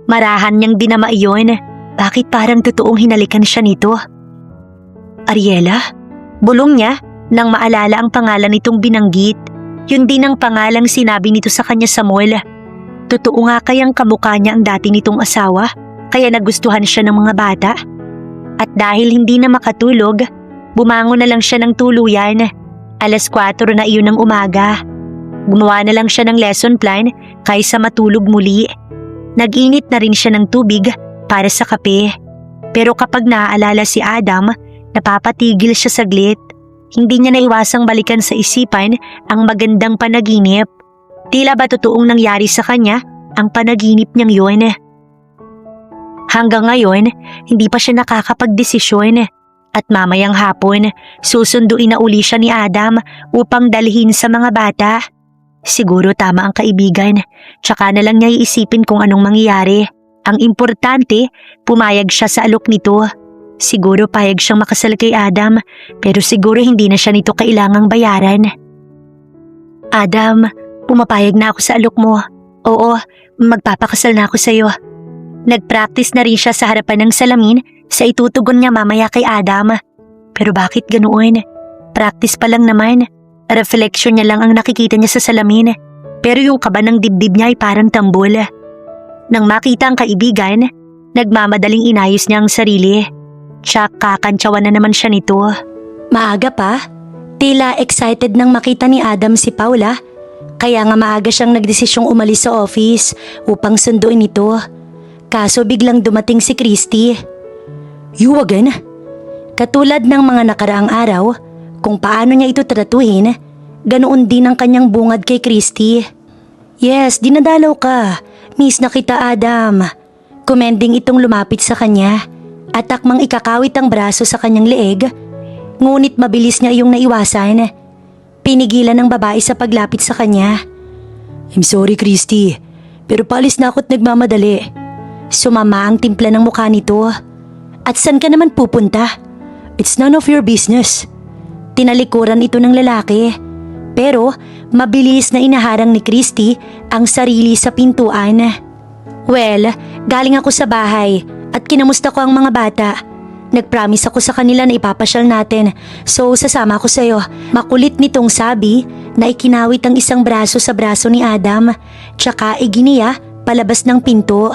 Marahan niyang dinama iyon. Bakit parang totoong hinalikan siya nito? Ariela? Bulong niya nang maalala ang pangalan nitong binanggit. Yun din ang pangalang sinabi nito sa kanya sa mall. Totoo nga kayang kamukha niya ang dati nitong asawa, kaya nagustuhan siya ng mga bata? At dahil hindi na makatulog, bumangon na lang siya ng tuluyan. 4:00 na iyon ng umaga. Gumawa na lang siya ng lesson plan kaysa matulog muli. Nag-init na rin siya ng tubig para sa kape. Pero kapag naaalala si Adam, napapatigil siya saglit. Hindi niya naiwasang balikan sa isipan ang magandang panaginip. Tila ba totoong nangyari sa kanya ang panaginip niyang yun? Hanggang ngayon, hindi pa siya nakakapagdesisyon. At mamayang hapon, susunduin na uli siya ni Adam upang dalhin sa mga bata. Siguro tama ang kaibigan, tsaka na lang niya iisipin kung anong mangyayari. Ang importante, pumayag siya sa alok nito. Siguro payag siyang makasal kay Adam, pero siguro hindi na siya nito kailangang bayaran. Adam, pumapayag na ako sa alok mo. Oo, magpapakasal na ako sa'yo. Nag-practice na rin siya sa harapan ng salamin sa itutugon niya mamaya kay Adam. Pero bakit ganoon? Practice pa lang naman. Reflection niya lang ang nakikita niya sa salamin. Pero yung kaba ng dibdib niya ay parang tambol. Nang makita ang kaibigan, nagmamadaling inayos niya ang sarili. Tsak kakantsawan na naman siya nito. Maaga pa, tila excited nang makita ni Adam si Paula. Kaya nga maaga siyang nagdesisyong umalis sa office upang sunduin ito. Kaso biglang dumating si Christy. You again? Katulad ng mga nakaraang araw, kung paano niya ito tratuhin, ganoon din ang kanyang bungad kay Christy. Yes, dinadalaw ka. Miss na kita, Adam. Commending itong lumapit sa kanya at takmang ikakawit ang braso sa kanyang leeg. Ngunit mabilis niya iyong naiwasan. Pinigilan ng babae sa paglapit sa kanya. I'm sorry, Christy, pero paalis na ako't nagmamadali. Sumama ang timpla ng mukha nito. At saan ka naman pupunta? It's none of your business. Tinalikuran ito ng lalaki. Pero mabilis na inaharang ni Christy ang sarili sa pintuan. Well, galing ako sa bahay at kinamusta ko ang mga bata. Nagpromise ako sa kanila na ipapasyal natin, so sasama ako sa'yo. Makulit nitong sabi na ikinawit ang isang braso sa braso ni Adam, tsaka iginiya palabas ng pinto.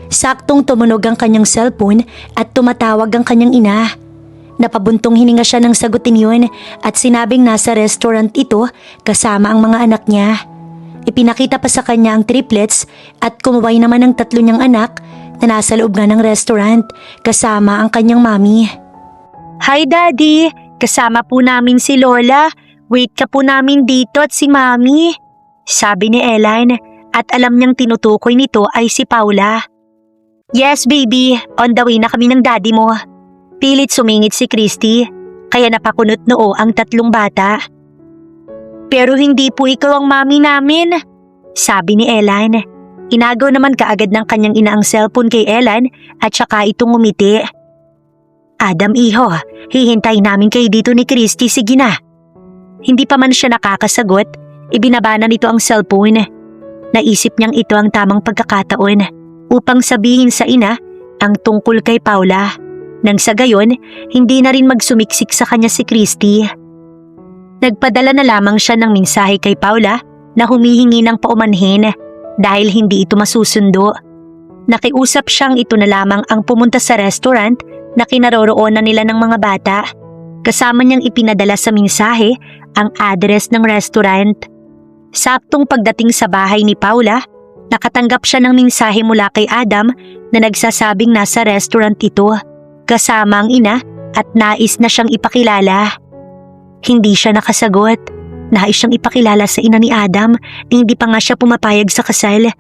Saktong tumunog ang kanyang cellphone at tumatawag ang kanyang ina. Napabuntong hininga siya nang sagutin yun at sinabing nasa restaurant ito kasama ang mga anak niya. Ipinakita pa sa kanya ang triplets at kumuway naman ng 3 niyang anak na nasa loob nga ng restaurant kasama ang kanyang mami. Hi Daddy! Kasama po namin si Lola. Wait ka po namin dito at si Mami. Sabi ni Ellen at alam niyang tinutukoy nito ay si Paula. Yes baby, on the way na kami ng daddy mo. Pilit sumingit si Christy, kaya napakunot noo ang 3 bata. Pero hindi po ikaw ang mami namin, sabi ni Ellen. Inagaw naman kaagad ng kanyang ina ang cellphone kay Ellen at saka itong ngumiti. Adam iho, hihintay namin kayo dito ni Christy, sige na. Hindi pa man siya nakakasagot, ibinaba na nito ang cellphone. Naisip niyang ito ang tamang pagkakataon upang sabihin sa ina ang tungkol kay Paula. Nang sa gayon, hindi na rin magsumiksik sa kanya si Christy. Nagpadala na lamang siya ng mensahe kay Paula na humihingi ng paumanhin dahil hindi ito masusundo. Nakiusap siyang ito na lamang ang pumunta sa restaurant na kinaroroonan nila ng mga bata. Kasama niyang ipinadala sa mensahe ang address ng restaurant. Saktong pagdating sa bahay ni Paula, nakatanggap siya ng mensahe mula kay Adam na nagsasabing nasa restaurant ito kasama ang ina at nais na siyang ipakilala. Hindi siya nakasagot. Nais siyang ipakilala sa ina ni Adam na hindi pa nga siya pumapayag sa kasal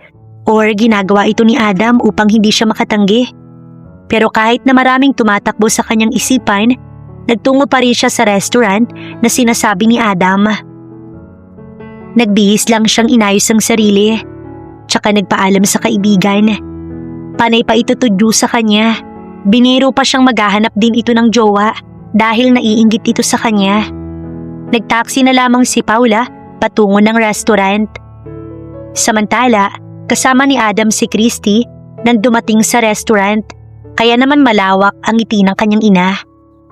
or ginagawa ito ni Adam upang hindi siya makatanggi. Pero kahit na maraming tumatakbo sa kanyang isipan, nagtungo pa rin siya sa restaurant na sinasabi ni Adam. Nagbihis lang siyang inayos ang sarili, tsaka nagpaalam sa kaibigan. Panay pa ito tudyo sa kanya. Biniro pa siyang maghahanap din ito ng jowa dahil naiinggit ito sa kanya. Nagtaksi na lamang si Paula patungo ng restaurant. Samantala, kasama ni Adam si Christy nang dumating sa restaurant, kaya naman malawak ang ngiti ng kanyang ina.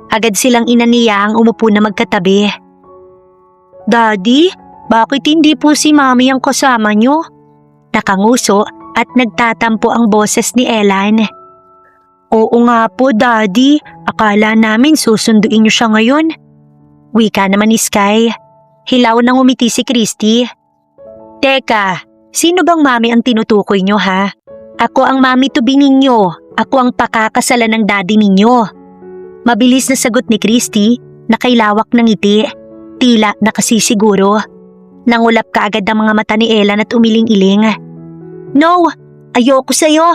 Agad silang inaniyang umupo na magkatabi. Daddy, bakit hindi po si Mami ang kasama niyo? Nakanguso at nagtatampo ang boses ni Ellen. Oo nga po, Daddy. Akala namin susunduin niyo siya ngayon. Wika naman ni Sky. Hilaw nang umiti si Christy. Teka, sino bang mami ang tinutukoy nyo ha? Ako ang mami to be ninyo. Ako ang pakakasalan ng daddy ninyo. Mabilis na sagot ni Christy na kay lawak ng ngiti. Tila nakasisiguro. Nangulap kaagad ang mga mata ni Ellen at umiling-iling. No! Ayoko sa'yo!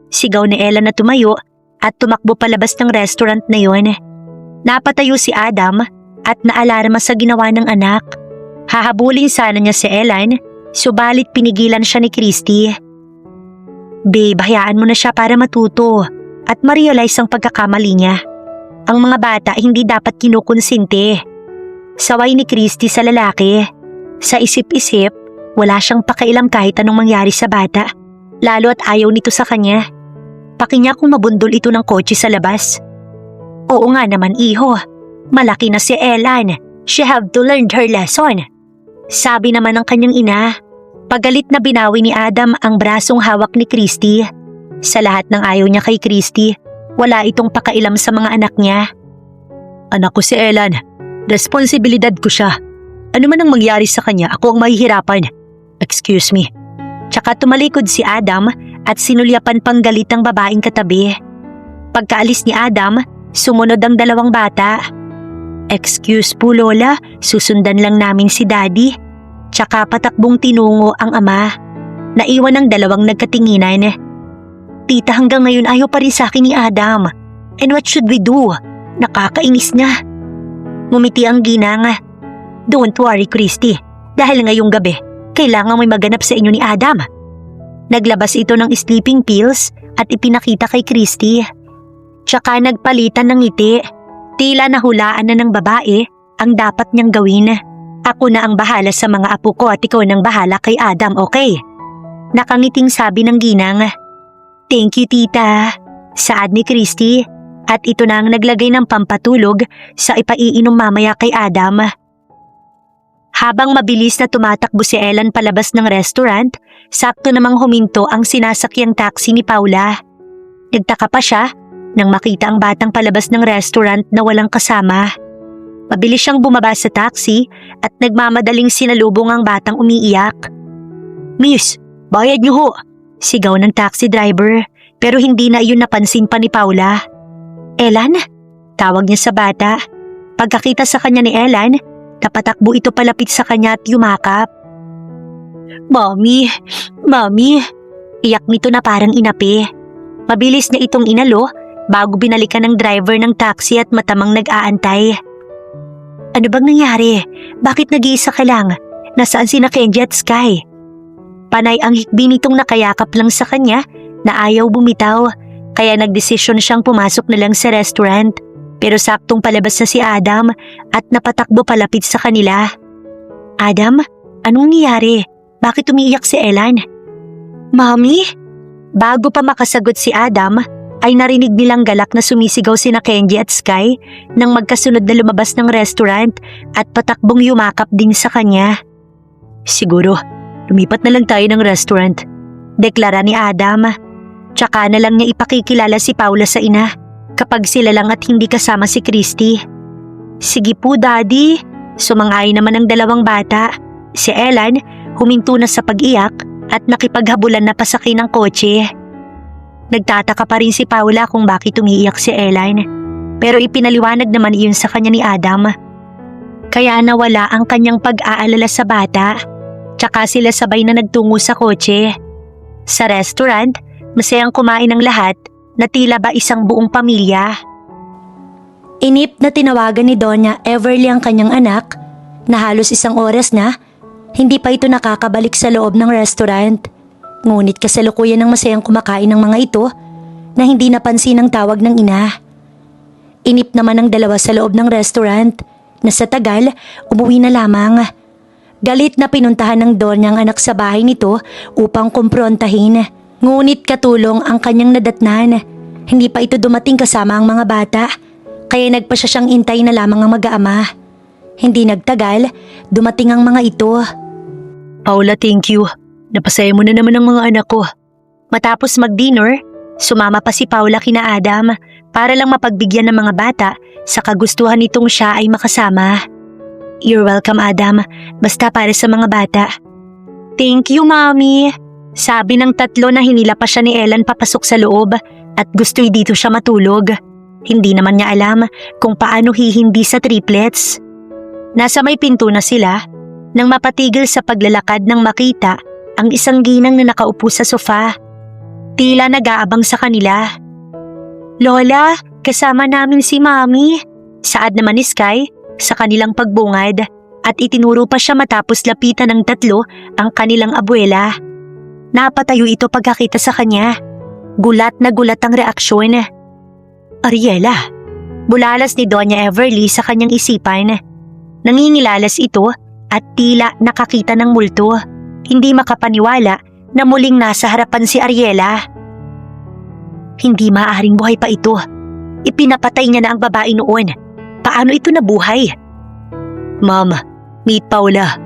Sigaw ni Ellen na tumayo at tumakbo palabas ng restaurant na yon. Napatayo si Adam at naalarma sa ginawa ng anak. Hahabulin sana niya si Ellen, subalit pinigilan siya ni Christy. Babe, hayaan mo na siya para matuto at ma-realize ang pagkakamali niya. Ang mga bata hindi dapat kinukonsinti. Saway ni Christy sa lalaki. Sa isip-isip, wala siyang pakialam kahit anong mangyari sa bata. Lalo at ayaw nito sa kanya. Paki niya kung mabundol ito ng kotse sa labas. Oo nga naman iho, malaki na si Ellen. She have to learn her lesson. Sabi naman ng kanyang ina. Pagalit na binawi ni Adam ang brasong hawak ni Christy. Sa lahat ng ayaw niya kay Christy, wala itong pakailam sa mga anak niya. Anak ko si Ellen, responsibilidad ko siya. Ano man ang mangyari sa kanya, ako ang mahihirapan. Excuse me. Tsaka tumalikod si Adam at sinulyapan pang galit ang babaeng katabi. Pagkaalis ni Adam, sumunod ang dalawang bata. Excuse po Lola, susundan lang namin si Daddy. Tsaka patakbong tinungo ang ama. Naiwan ang dalawang nagkatinginan. Tita, hanggang ngayon ayaw pa rin sa akin ni Adam. And what should we do? Nakakainis na. Ngumiti ang ginang. Don't worry Christy, dahil ngayong gabi, kailangan may maganap sa inyo ni Adam. Naglabas ito ng sleeping pills at ipinakita kay Christy. Tsaka nagpalitan ng ngiti. Tila nahulaan na ng babae ang dapat niyang gawin. Ako na ang bahala sa mga apo ko at ikaw nang bahala kay Adam, okay? Nakangiting sabi ng ginang. Thank you tita, saad ni Christy. At ito na ang naglagay ng pampatulog sa ipaiinom mamaya kay Adam. Habang mabilis na tumatakbo si Ellen palabas ng restaurant, sakto namang huminto ang sinasakyang taxi ni Paula. Nagtaka pa siya nang makita ang batang palabas ng restaurant na walang kasama. Mabilis siyang bumaba sa taxi at nagmamadaling sinalubong ang batang umiiyak. Miss, bayad niyo ho! Sigaw ng taxi driver pero hindi na iyon napansin pa ni Paula. Ellen? Tawag niya sa bata. Pagkakita sa kanya ni Ellen, napatakbo ito palapit sa kanya at yumakap. Mommy! Mommy! Iyak nito na parang inapi. Mabilis na itong inalo bago binalikan ng driver ng taxi at matamang nag-aantay. Ano bang nangyari? Bakit nag-iisa ka lang? Nasaan sina Kenji at Sky? Panay ang hikbi nitong nakayakap lang sa kanya na ayaw bumitaw, kaya nagdesisyon siyang pumasok na lang sa restaurant. Pero saktong palabas na si Adam at napatakbo palapit sa kanila. Adam, anong nangyari? Bakit umiiyak si Ellen? Mommy? Bago pa makasagot si Adam, ay narinig nilang galak na sumisigaw sina Kenji at Sky nang magkasunod na lumabas ng restaurant at patakbong yumakap din sa kanya. Siguro, lumipat na lang tayo ng restaurant, deklara ni Adam. Tsaka na lang niya ipakikilala si Paula sa ina kapag sila lang at hindi kasama si Christy. Sige po Daddy, sumangay naman ang dalawang bata. Si Ellen huminto na sa pag-iyak at nakipaghabulan na pasakay ng kotse. Nagtataka pa rin si Paula kung bakit umiiyak si Ellen, pero ipinaliwanag naman iyon sa kanya ni Adam. Kaya nawala ang kanyang pag-aalala sa bata, tsaka sila sabay na nagtungo sa kotse. Sa restaurant, masayang kumain ng lahat na tila ba isang buong pamilya. Inip na tinawagan ni Doña Everly ang kanyang anak na halos isang oras na, hindi pa ito nakakabalik sa loob ng restaurant. Ngunit kasalukuyan ng masayang kumakain ng mga ito na hindi napansin ang tawag ng ina. Inip naman ang dalawa sa loob ng restaurant na sa tagal umuwi na lamang. Galit na pinuntahan ng Donya ang anak sa bahay nito upang kumprontahin. Ngunit katulong ang kanyang nadatnan. Hindi pa ito dumating kasama ang mga bata, kaya nagpa siya siyang intay na lamang ang mag-aama. Hindi nagtagal, dumating ang mga ito. Paula, thank you. Napasaya mo na naman ang mga anak ko. Matapos mag-dinner, sumama pa si Paula kina Adam para lang mapagbigyan ng mga bata sa kagustuhan nitong siya ay makasama. You're welcome, Adam. Basta para sa mga bata. Thank you, Mommy. Sabi ng tatlo na hinila pa siya ni Ellen papasok sa loob at gusto'y dito siya matulog. Hindi naman niya alam kung paano hihindi sa triplets. Nasa may pinto na sila nang mapatigil sa paglalakad nang makita ang isang ginang na nakaupo sa sofa. Tila nag-aabang sa kanila. Lola, kasama namin si Mommy. Saad naman ni Sky sa kanilang pagbungad at itinuro pa siya matapos lapitan ng tatlo ang kanilang abuela. Napatayo ito pagkakita sa kanya. Gulat na gulat ang reaksyon. Ariela, bulalas ni Doña Everly sa kanyang isipan. Nangingilalas ito at tila nakakita ng multo. Hindi makapaniwala na muling nasa harapan si Ariela. Hindi maaaring buhay pa ito. Ipinapatay niya na ang babae noon. Paano ito nabuhay? Ma'am, meet Paula,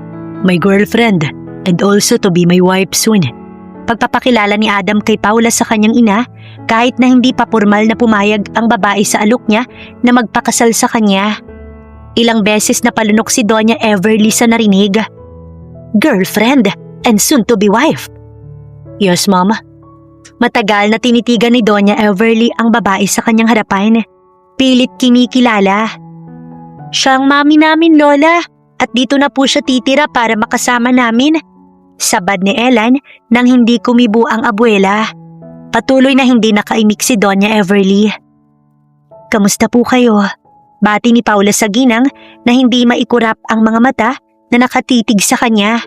my girlfriend, and also to be my wife soon. Pagpapakilala ni Adam kay Paula sa kanyang ina, kahit na hindi pa formal na pumayag ang babae sa alok niya na magpakasal sa kanya. Ilang beses na palunok si Doña Everly sa narinig. Girlfriend and soon to be wife. Yes, Mom. Matagal na tinitigan ni Doña Everly ang babae sa kanyang harapan. Pilit kinikilala. Siya ang mami namin, Lola, at dito na po siya titira para makasama namin. Sabad ni Ellen nang hindi kumibo ang abuela. Patuloy na hindi nakaimik si Doña Everly. Kamusta po kayo? Bati ni Paula sa ginang na hindi maikurap ang mga mata na nakatitig sa kanya.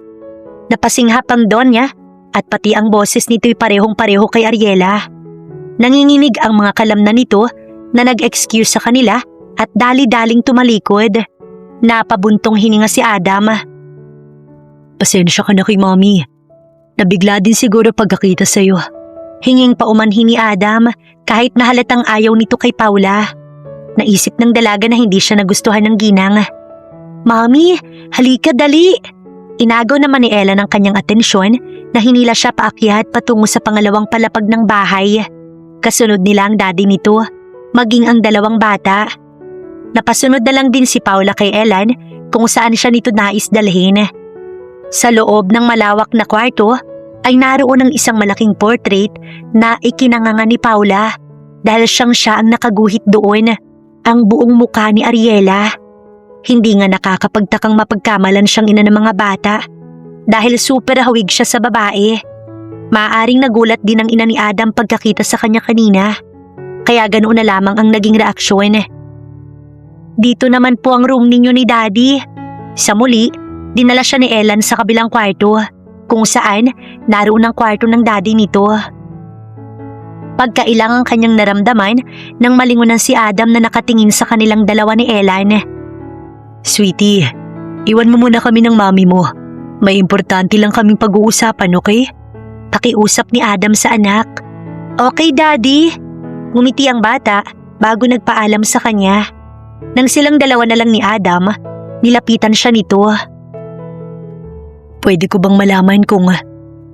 Napasinghap ang Donya at pati ang boses nito'y parehong-pareho kay Ariela. Nanginginig ang mga kalamnan nito na nag-excuse sa kanila at dali-daling tumalikod. Napabuntong hininga si Adam. Pasensya ka na kay Mommy. Nabigla din siguro pagkakita sa'yo. Hinging paumanhin ni Adam kahit na halatang ayaw nito kay Paula. Naisip ng dalaga na hindi siya nagustuhan ng ginang. Mommy, halika dali! Inagaw naman ni Ella ng kanyang atensyon na hinila siya paakyat patungo sa pangalawang palapag ng bahay. Kasunod nila ang daddy nito, maging ang dalawang bata. Napasunod na lang din si Paula kay Ellen kung saan siya nito nais dalhin. Sa loob ng malawak na kwarto ay naroon ang isang malaking portrait na ikinanganga ni Paula dahil siya ang nakaguhit doon, ang buong mukha ni Ariela. Hindi nga nakakapagtakang mapagkamalan siyang ina ng mga bata dahil super hawig siya sa babae. Maaaring nagulat din ang ina ni Adam pagkakita sa kanya kanina, kaya ganoon na lamang ang naging reaksyon. Dito naman po ang room ninyo ni Daddy. Sa muli, dinala siya ni Ellen sa kabilang kwarto, kung saan naroon ang kwarto ng daddy nito. Pagkailang ang kanyang naramdaman nang malingunan si Adam na nakatingin sa kanilang dalawa ni Ellen. Sweetie, iwan mo muna kami ng mami mo. May importante lang kaming pag-uusapan, okay? Pakiusap ni Adam sa anak. Okay, Daddy. Ngumiti ang bata bago nagpaalam sa kanya. Nang silang dalawa na lang ni Adam, nilapitan siya nito. Pwede ko bang malaman kung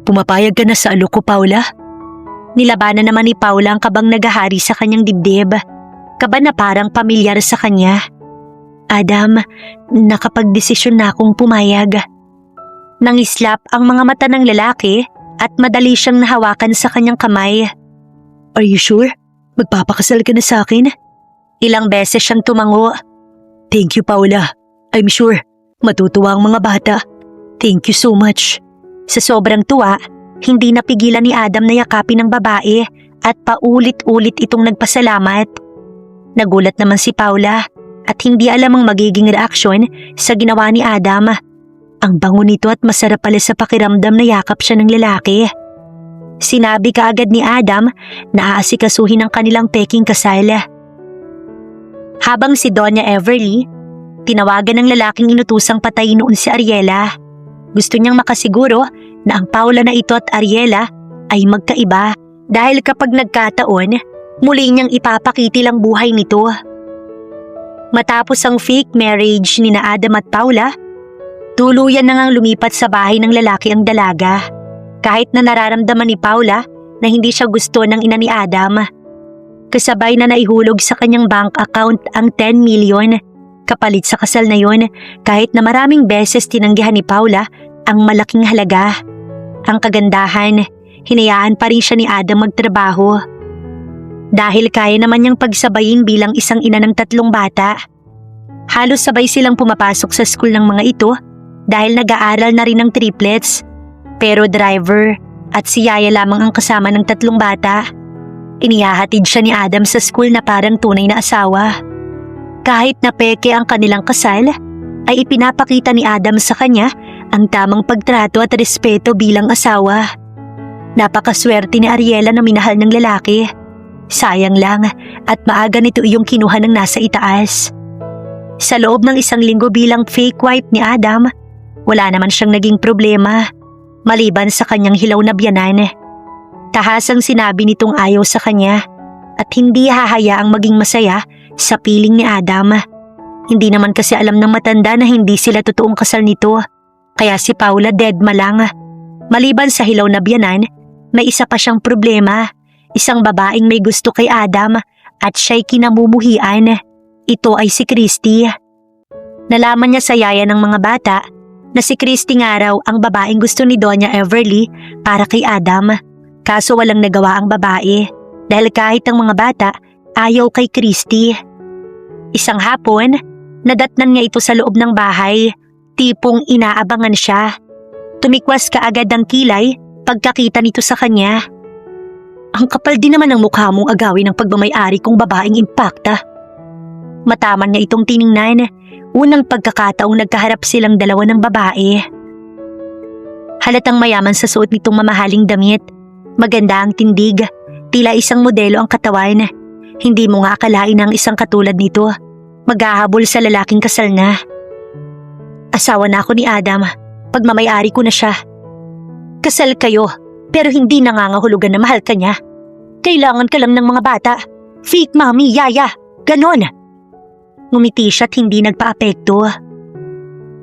pumapayag ka na sa alok ko, Paula? Nilabanan naman ni Paula ang kabang nagahari sa kanyang dibdib. Kaba na parang pamilyar sa kanya. Adam, nakapagdesisyon na akong pumayag. Nangislap ang mga mata ng lalaki at madali siyang nahawakan sa kanyang kamay. Are you sure? Magpapakasal ka na sa akin? Ilang beses siyang tumango. Thank you, Paula. I'm sure matutuwa ang mga bata. Thank you so much. Sa sobrang tuwa, hindi napigilan ni Adam na yakapin ang babae at paulit-ulit itong nagpasalamat. Nagulat naman si Paula at hindi alam ang magiging reaksyon sa ginawa ni Adam. Ang bango nito at masarap pala sa pakiramdam na yakap siya ng lalaki. Sinabi kaagad ni Adam na aasikasuhin ang kanilang peking kasal. Habang si Doña Everly, tinawagan ng lalaking inutusang patayin noon si Ariela. Gusto niyang makasiguro na ang Paula na ito at Ariela ay magkaiba dahil kapag nagkataon, muli niyang ipapakiti lang buhay nito. Matapos ang fake marriage ni na Adam at Paula, tuluyan na ngang lumipat sa bahay ng lalaki ang dalaga. Kahit na nararamdaman ni Paula na hindi siya gusto ng ina ni Adam. Kasabay na naihulog sa kanyang bank account ang 10 million Kapalit sa kasal na yon, kahit na maraming beses tinanggihan ni Paula ang malaking halaga. Ang kagandahan, hinayaan pa rin siya ni Adam magtrabaho. Dahil kaya naman niyang pagsabayin bilang isang ina ng 3 bata. Halos sabay silang pumapasok sa school ng mga ito dahil nag-aaral na rin ng triplets. Pero driver at si Yaya lamang ang kasama ng 3 bata. Inihahatid siya ni Adam sa school na parang tunay na asawa. Kahit na peke ang kanilang kasal, ay ipinapakita ni Adam sa kanya ang tamang pagtrato at respeto bilang asawa. Napakaswerte ni Ariela na minahal ng lalaki. Sayang lang at maaga nito iyong kinuha ng nasa itaas. Sa loob ng 1 linggo bilang fake wife ni Adam, wala naman siyang naging problema, maliban sa kanyang hilaw na biyanan. Tahasang sinabi nitong ayaw sa kanya at hindi hahayaang maging masaya sa piling ni Adam. Hindi naman kasi alam ng matanda na hindi sila totoong kasal nito, kaya si Paula deadma lang. Maliban sa hilaw na biyanan, may isa pa siyang problema. Isang babaeng may gusto kay Adam at siya'y kinamumuhian. Ito ay si Christy. Nalaman niya sa yaya ng mga bata na si Christy nga raw ang babaeng gusto ni Doña Everly para kay Adam. Kaso walang nagawa ang babae dahil kahit ang mga bata ayaw kay Christy. Isang hapon, nadatnan niya ito sa loob ng bahay, tipong inaabangan siya. Tumikwas kaagad ang kilay pagkakita nito sa kanya. Ang kapal din naman ng mukha mong agawin ng pagmamay-ari kong babaeng impakta. Mataman niya itong tiningnan, unang pagkakataong nagkaharap silang dalawa ng babae. Halatang mayaman sa suot nitong mamahaling damit. Maganda ang tindig, tila isang modelo ang katawan. Hindi mo nga akalain ang isang katulad nito maghahabol sa lalaking kasal na. Asawa na ako ni Adam, pagmamay-ari ko na siya. Kasal kayo, pero hindi nangangahulugan na mahal ka niya. Kailangan ka lang ng mga bata. Fake mommy, yaya, ganon. Ngumiti siya't hindi nagpa-apekto.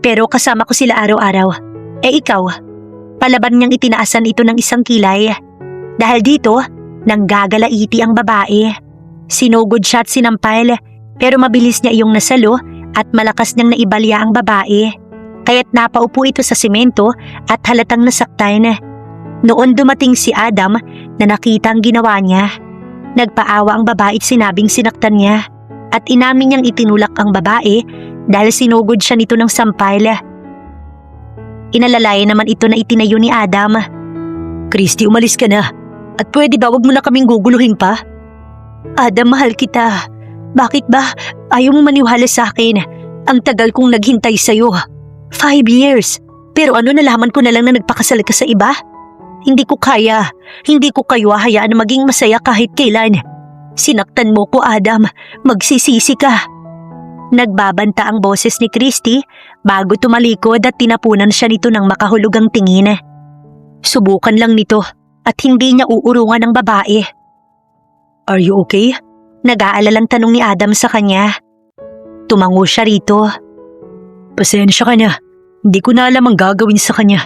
Pero kasama ko sila araw-araw. Ikaw, palaban niyang itinaasan ito ng isang kilay. Dahil dito, nanggagalaiti ang babae. Sinugod siya at sinampal, pero mabilis niya iyong nasalo at malakas niyang naibalya ang babae. Kaya't napaupo ito sa semento at halatang nasaktan. Noon dumating si Adam na nakita ang ginawa niya. Nagpaawa ang babae at sinabing sinaktan niya. At inamin niyang itinulak ang babae dahil sinugod siya nito ng sampal. Inalalayan naman ito na itinayo ni Adam. Christy, umalis ka na. At pwede ba wag mo na kaming guguluhin pa? Adam, mahal kita. Bakit ba ayaw mo maniwala sa akin? Ang tagal kong naghintay sa'yo. 5 years. Pero ano, nalaman ko na lang na nagpakasal ka sa iba? Hindi ko kaya. Hindi ko kayo hahayaan na maging masaya kahit kailan. Sinaktan mo ko, Adam. Magsisisi ka. Nagbabanta ang boses ni Christy bago tumalikod at tinapunan siya nito ng makahulugang tingin. Subukan lang nito at hindi niya uurungan ng babae. Are you okay? Nag-aalalang tanong ni Adam sa kanya. Tumango siya rito. Pasensya ka na. Hindi ko na alam ang gagawin sa kanya.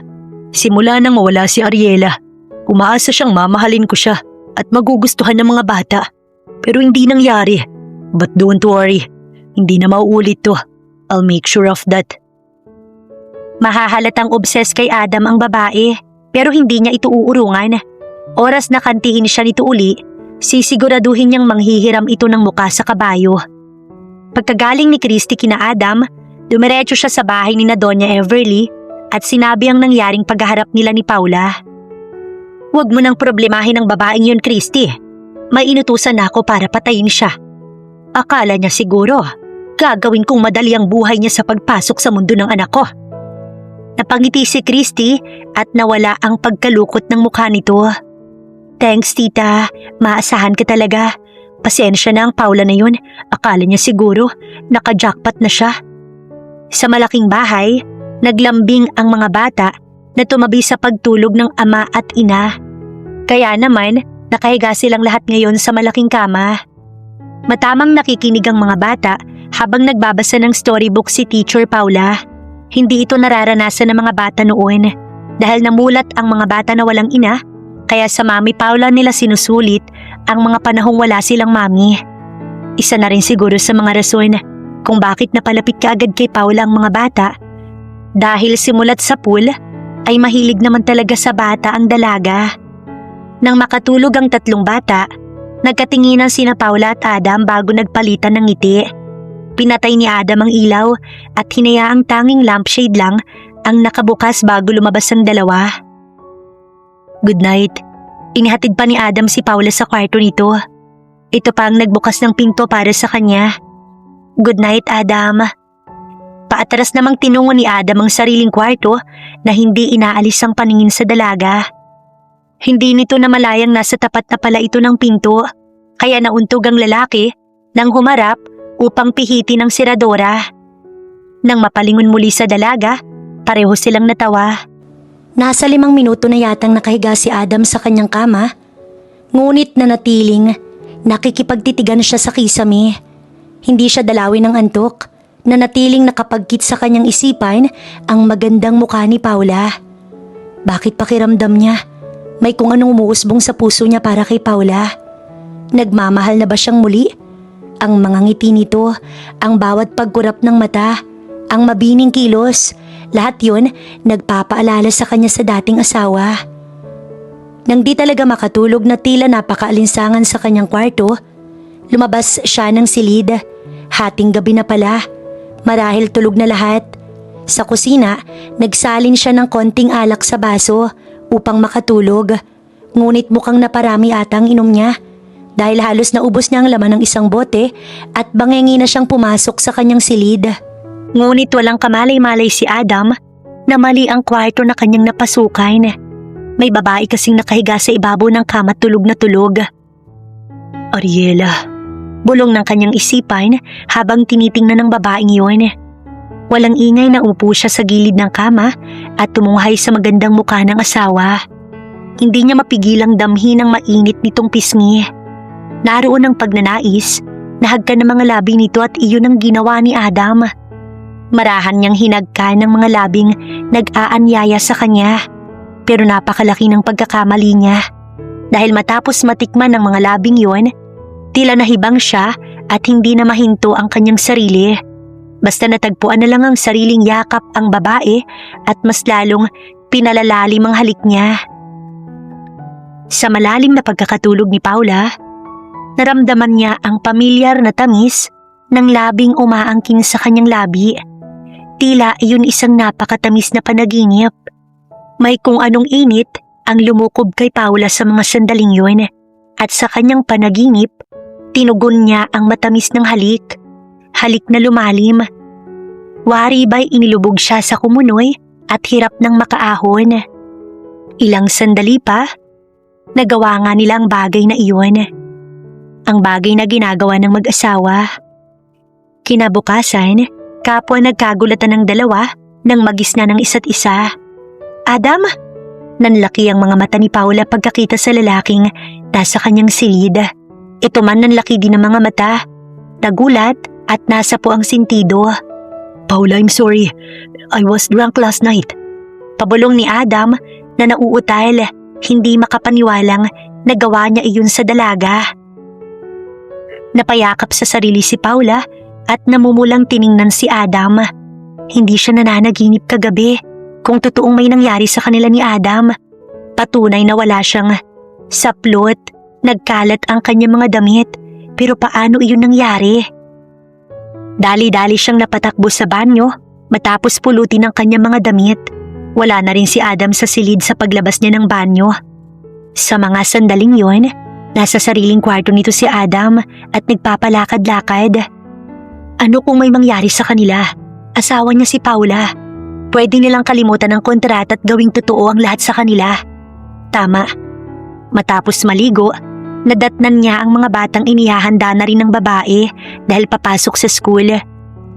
Simula nang mawala si Ariela, umaasa siyang mamahalin ko siya at magugustuhan ng mga bata. Pero hindi nangyari. But don't worry, hindi na mauulit to. I'll make sure of that. Mahahalatang obses kay Adam ang babae, pero hindi niya ito uurungan. Oras na kantihin siya nito uli, sisiguraduhin niyang manghihiram ito ng muka sa kabayo. Pagkagaling ni Christy kina Adam, dumiretso siya sa bahay ni na Doña Everly at sinabi ang nangyaring paghaharap nila ni Paula. Huwag mo nang problemahin ang babaeng yun, Christy. May inutusan ako para patayin siya. Akala niya siguro, gagawin kong madali ang buhay niya sa pagpasok sa mundo ng anak ko. Napangiti si Christy at nawala ang pagkalukot ng mukha nito. Thanks, tita. Maasahan ka talaga. Pasensya na ang Paula na yun. Akala niya siguro, naka-jackpot na siya. Sa malaking bahay, naglambing ang mga bata na tumabi sa pagtulog ng ama at ina. Kaya naman, nakahiga silang lahat ngayon sa malaking kama. Matamang nakikinig ang mga bata habang nagbabasa ng storybook si Teacher Paula. Hindi ito nararanasan ng mga bata noon dahil namulat ang mga bata na walang ina, kaya sa Mami Paula nila sinusulit ang mga panahong wala silang mami. Isa na rin siguro sa mga rason kung bakit napalapit kaagad kay Paula ang mga bata. Dahil simulat sa pool, ay mahilig naman talaga sa bata ang dalaga. Nang makatulog ang tatlong bata, nagkatinginan sina Paula at Adam bago nagpalitan ng ngiti. Pinatay ni Adam ang ilaw at hinayaang tanging lampshade lang ang nakabukas bago lumabas ang dalawa. Good night. Inihatid pa ni Adam si Paula sa kwarto nito. Ito pa ang nagbukas ng pinto para sa kanya. Good night, Adam. Paatras namang tinungo ni Adam ang sariling kwarto na hindi inaalis ang paningin sa dalaga. Hindi nito namalayang nasa tapat na pala ito ng pinto, kaya nauntog ang lalaki nang humarap upang pihitin ang seradora. Nang mapalingon muli sa dalaga, pareho silang natawa. Nasa 5 minuto na yatang nakahiga si Adam sa kanyang kama, ngunit nanatiling nakikipagtitigan siya sa kisame. Hindi siya dalawin ng antok, nanatiling nakapagkit sa kanyang isipan ang magandang mukha ni Paula. Bakit pakiramdam niya? May kung anong umuusbong sa puso niya para kay Paula. Nagmamahal na ba siyang muli? Ang mga ngiti nito, ang bawat pagkurap ng mata, ang mabining kilos, lahat yun nagpapaalala sa kanya sa dating asawa. Nang di talaga makatulog na tila napakaalinsangan sa kanyang kwarto, lumabas siya ng silid. Hating gabi na pala, marahil tulog na lahat. Sa kusina, nagsalin siya ng konting alak sa baso upang makatulog. Ngunit mukhang naparami ata ang inom niya dahil halos naubos niya ang laman ng isang bote at bangengi na siyang pumasok sa kanyang silid. Ngunit walang kamalay-malay si Adam na mali ang kwarto na kanyang napasukan. May babae kasing nakahiga sa ibabaw ng kama tulog na tulog. Ariela, bulong ng kanyang isipan habang tinitingnan ng babaeng yun. Walang ingay na upo siya sa gilid ng kama at tumunghay sa magandang mukha ng asawa. Hindi niya mapigilang damhin ang mainit nitong pisngi. Naroon ang pagnanais, nahagkan ng mga labi nito at iyon ang ginawa ni Adam. Marahan niyang hinagkan ng mga labing nag-aanyaya sa kanya, pero napakalaki ng pagkakamali niya. Dahil matapos matikman ng mga labing yon, tila nahibang siya at hindi na mahinto ang kanyang sarili. Basta natagpuan na lang ang sariling yakap ang babae at mas lalong pinalalalim ang halik niya. Sa malalim na pagkakatulog ni Paula, naramdaman niya ang pamilyar na tamis ng labing umaangkin sa kanyang labi. Tila iyon isang napakatamis na panaginip. May kung anong init ang lumukob kay Paula sa mga sandaling yun at sa kanyang panaginip, tinugon niya ang matamis ng halik. Halik na lumalim. Wari ba'y inilubog siya sa kumunoy at hirap ng makaahon. Ilang sandali pa, nagawa nga nila ang bagay na iyon. Ang bagay na ginagawa ng mag-asawa. Kinabukasan, kapwa nagkagulatan ng dalawa nang magisna ng isa't isa. Adam! Nanlaki ang mga mata ni Paula pagkakita sa lalaking nasa kanyang silid. Ito man nanlaki din ang mga mata. Nagulat at nasa po ang sentido. Paula, I'm sorry. I was drunk last night. Pabulong ni Adam na nauutal, hindi makapaniwalang nagawa niya iyon sa dalaga. Napayakap sa sarili si Paula at namumulang tiningnan si Adam. Hindi siya nananaginip kagabi. Kung totoong may nangyari sa kanila ni Adam, patunay na wala siyang saplot, nagkalat ang kanyang mga damit. Pero paano iyon nangyari? Dali-dali siyang napatakbo sa banyo matapos pulutin ang kanyang mga damit. Wala na rin si Adam sa silid sa paglabas niya ng banyo. Sa mga sandaling yon, nasa sariling kwarto nito si Adam at nagpapalakad-lakad. Ano kung may mangyari sa kanila? Asawa niya si Paula. Pwede nilang kalimutan ang kontrata at gawing totoo ang lahat sa kanila. Tama. Matapos maligo, nadatnan niya ang mga batang inihahanda na rin ng babae dahil papasok sa school.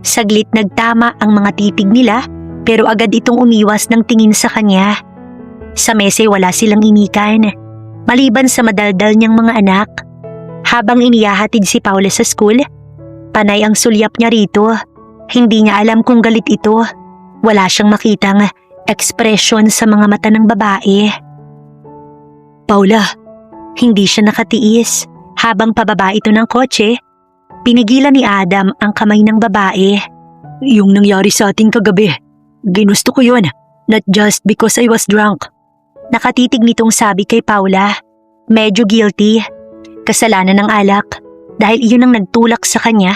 Saglit nagtama ang mga titig nila pero agad itong umiwas ng tingin sa kanya. Sa mese wala silang inikan, maliban sa madaldal niyang mga anak. Habang inihahatid si Paula sa school, panay ang sulyap niya rito. Hindi niya alam kung galit ito. Wala siyang makitang ekspresyon sa mga mata ng babae. Paula, hindi siya nakatiis. Habang pababa ito ng kotse, Pinigilan ni Adam ang kamay ng babae. Yung nangyari sa atin kagabi, ginusto ko yun, not just because I was drunk. Nakatitig nitong sabi kay Paula. Medyo guilty. Kasalanan ng alak dahil iyon ang nagtulak sa kanya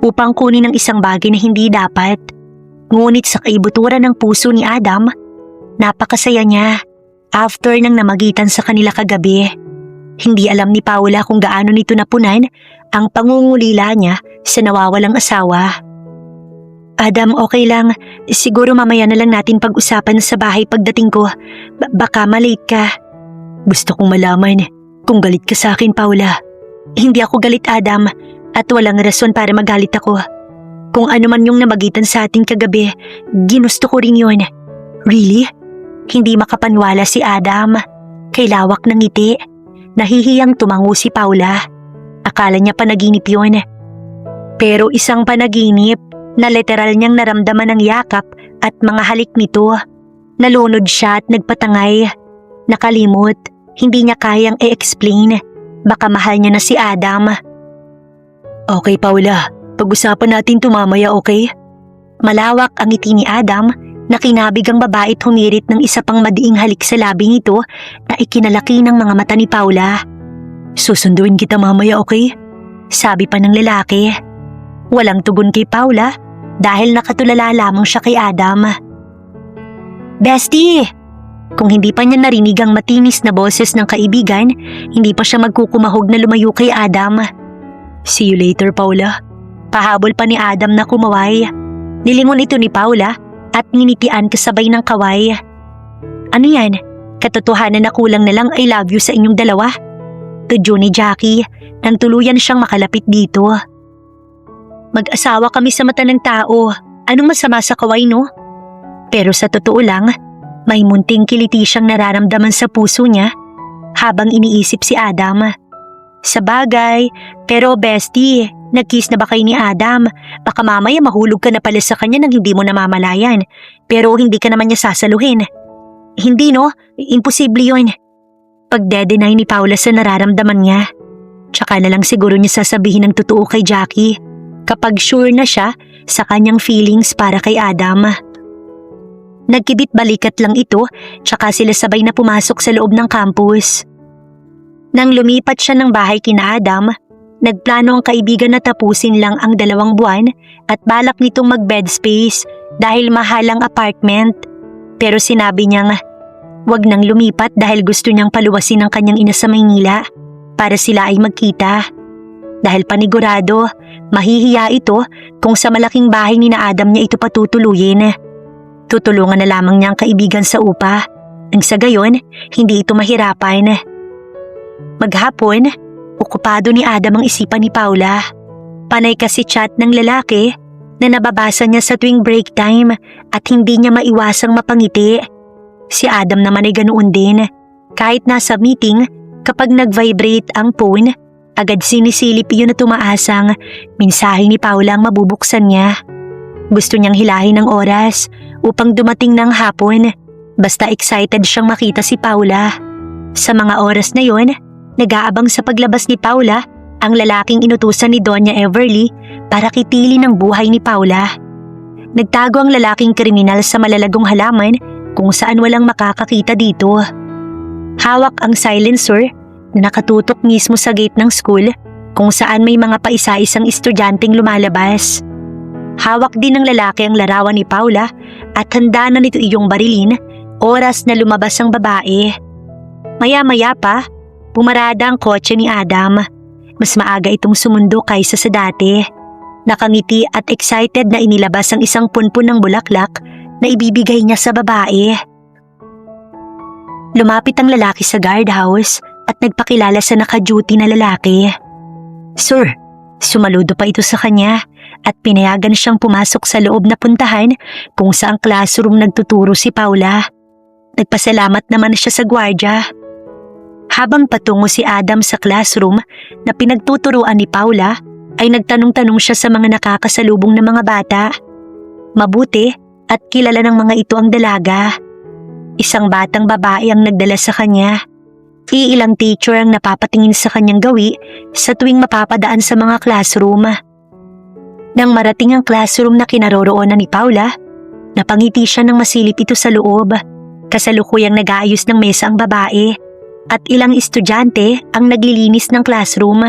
upang kunin ang isang bagay na hindi dapat. Ngunit sa kaibuturan ng puso ni Adam, napakasaya niya after nang namagitan sa kanila kagabi. Hindi alam ni Paula kung gaano nito napunan ang pangungulila niya sa nawawalang asawa. Adam, okay lang. Siguro mamaya na lang natin pag-usapan sa bahay pagdating ko. Baka malate ka. Gusto kong malaman kung galit ka sa akin, Paula. Hindi ako galit, Adam, at walang rason para magalit ako. Kung ano man yung namagitan sa atin kagabi, ginusto ko rin yun. Really? Hindi makapanwala si Adam. Kay lawak ng ngiti. Nahihiyang tumango si Paula. Akala niya panaginip yun. Pero isang panaginip na literal niyang naramdaman ng yakap at mga halik nito. Nalunod siya at nagpatangay. Nakalimot, hindi niya kayang i-explain. Baka mahal niya na si Adam. Okay, Paula. Pag-usapan natin ito mamaya, okay? Malawak ang ngiti ni Adam na kinabig ang babae at humirit ng isa pang madiing halik sa labi nito na ikinalaki ng mga mata ni Paula. Susunduin kita mamaya, okay? Sabi pa ng lalaki. Walang tugon kay Paula dahil nakatulala lamang siya kay Adam. Bestie! Kung hindi pa niya narinig ang matinis na boses ng kaibigan, hindi pa siya magkukumahog na lumayo kay Adam. See you later, Paula. Pahabol pa ni Adam na kumaway. Nilingon ito ni Paula at nginitian kasabay ng kaway. Ano yan? Katotohanan na kulang na lang I love you sa inyong dalawa? Tudyo ni Jackie nang tuluyan siyang makalapit dito. Mag-asawa kami sa mata ng tao. Anong masama sa kaway, no? Pero sa totoo lang, may munting kiliti siyang nararamdaman sa puso niya habang iniisip si Adam. Sa bagay, pero bestie, nag-kiss na ba kayo ni Adam? Baka mamaya mahulog ka na pala sa kanya nang hindi mo namamalayan. Pero hindi ka naman niya sasaluhin. Hindi, no? Imposible yun. Pagde-deny ni Paula sa nararamdaman niya. Tsaka na lang siguro niya sasabihin ng totoo kay Jackie kapag sure na siya sa kanyang feelings para kay Adam. Nagkibit balikat lang ito tsaka sila sabay na pumasok sa loob ng campus. Nang lumipat siya ng bahay kina Adam, nagplano ang kaibigan na tapusin lang ang 2 buwan at balak nitong mag-bed space dahil mahal ang apartment. Pero sinabi niyang wag nang lumipat dahil gusto niyang paluwasin ang kanyang ina sa Maynila para sila ay magkita. Dahil panigurado, mahihiya ito kung sa malaking bahay ni na Adam niya ito patutuluyin. Tutulungan na lamang niya ang kaibigan sa upa. Nang sa gayon, hindi ito mahirapan. Maghapon, okupado ni Adam ang isipan ni Paula. Panay kasi chat ng lalaki na nababasa niya sa tuwing break time at hindi niya maiwasang mapangiti. Si Adam naman ay ganoon din. Kahit nasa meeting, kapag nag-vibrate ang phone, agad sinisilip iyon na tumaasang mensahe ni Paula ang mabubuksan niya. Gusto niyang hilahin ang oras upang dumating ng hapon. Basta excited siyang makita si Paula. Sa mga oras na yon, nag-aabang sa paglabas ni Paula ang lalaking inutusan ni Doña Everly para kitilin ang buhay ni Paula. Nagtago ang lalaking kriminal sa malalagong halaman kung saan walang makakakita dito. Hawak ang silencer na nakatutok mismo sa gate ng school kung saan may mga paisa-isang estudyanteng lumalabas. Hawak din ng lalaki ang larawan ni Paula at handa na nito iyong barilin oras na lumabas ang babae. Maya-maya pa, pumarada ang kotse ni Adam. Mas maaga itong sumundo kaysa sa dati. Nakangiti at excited na inilabas ang isang punpun ng bulaklak na ibibigay niya sa babae. Lumapit ang lalaki sa guardhouse at nagpakilala sa naka-duty na lalaki. Sir, sumaludo pa ito sa kanya at pinayagan siyang pumasok sa loob na puntahan kung saang classroom nagtuturo si Paula. Nagpasalamat naman siya sa gwardya. Habang patungo si Adam sa classroom na pinagtuturuan ni Paula, ay nagtanong-tanong siya sa mga nakakasalubong na mga bata. Mabuti at kilala ng mga ito ang dalaga. Isang batang babae ang nagdala sa kanya. Iilang teacher ang napapatingin sa kanyang gawi sa tuwing mapapadaan sa mga classroom. Nang marating ang classroom na kinaroroonan ni Paula, napangiti siya nang masilip ito sa loob. Kasalukuyang nag-aayos ng mesa ang babae at ilang estudyante ang naglilinis ng classroom.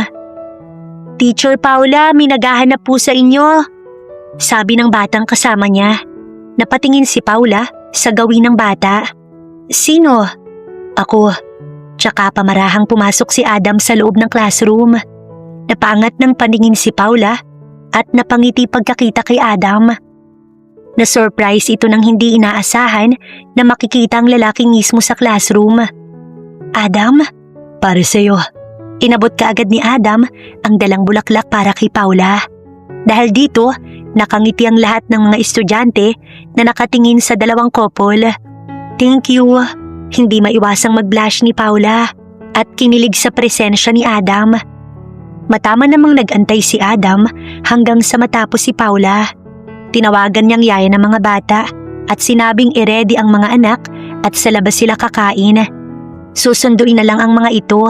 "Teacher Paula, may naghahanap po sa inyo," sabi ng batang kasama niya. Napatingin si Paula sa gawin ng bata. "Sino?" "Ako." Tsaka pamarahang pumasok si Adam sa loob ng classroom. Napaangat ng paningin si Paula at napangiti pagkakita kay Adam. Na-surprise ito nang hindi inaasahan na makikita ang lalaki mismo sa classroom. "Adam, para sa'yo." Inabot kaagad ni Adam ang dalang bulaklak para kay Paula. Dahil dito, nakangiti ang lahat ng mga estudyante na nakatingin sa dalawang couple. "Thank you." Hindi maiwasang mag-blush ni Paula at kinilig sa presensya ni Adam. Matama namang nag-antay si Adam hanggang sa matapos si Paula. Tinawagan niyang yaya ng mga bata at sinabing i-ready ang mga anak at sa labas sila kakain. Susunduin na lang ang mga ito.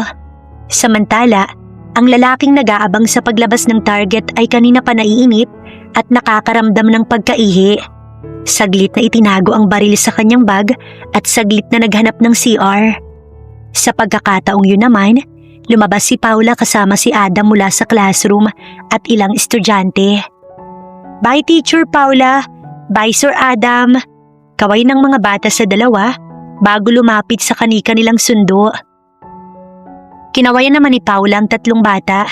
Samantala, ang lalaking nag-aabang sa paglabas ng target ay kanina pa naiinip at nakakaramdam ng pagkaihi. Saglit na itinago ang baril sa kanyang bag at saglit na naghanap ng CR. Sa pagkakataong yun naman, lumabas si Paula kasama si Adam mula sa classroom at ilang estudyante. "Bye Teacher Paula, bye Sir Adam." Kaway ng mga bata sa dalawa bago lumapit sa kani-kanilang sundo. Kinawayan naman ni Paula ang tatlong bata.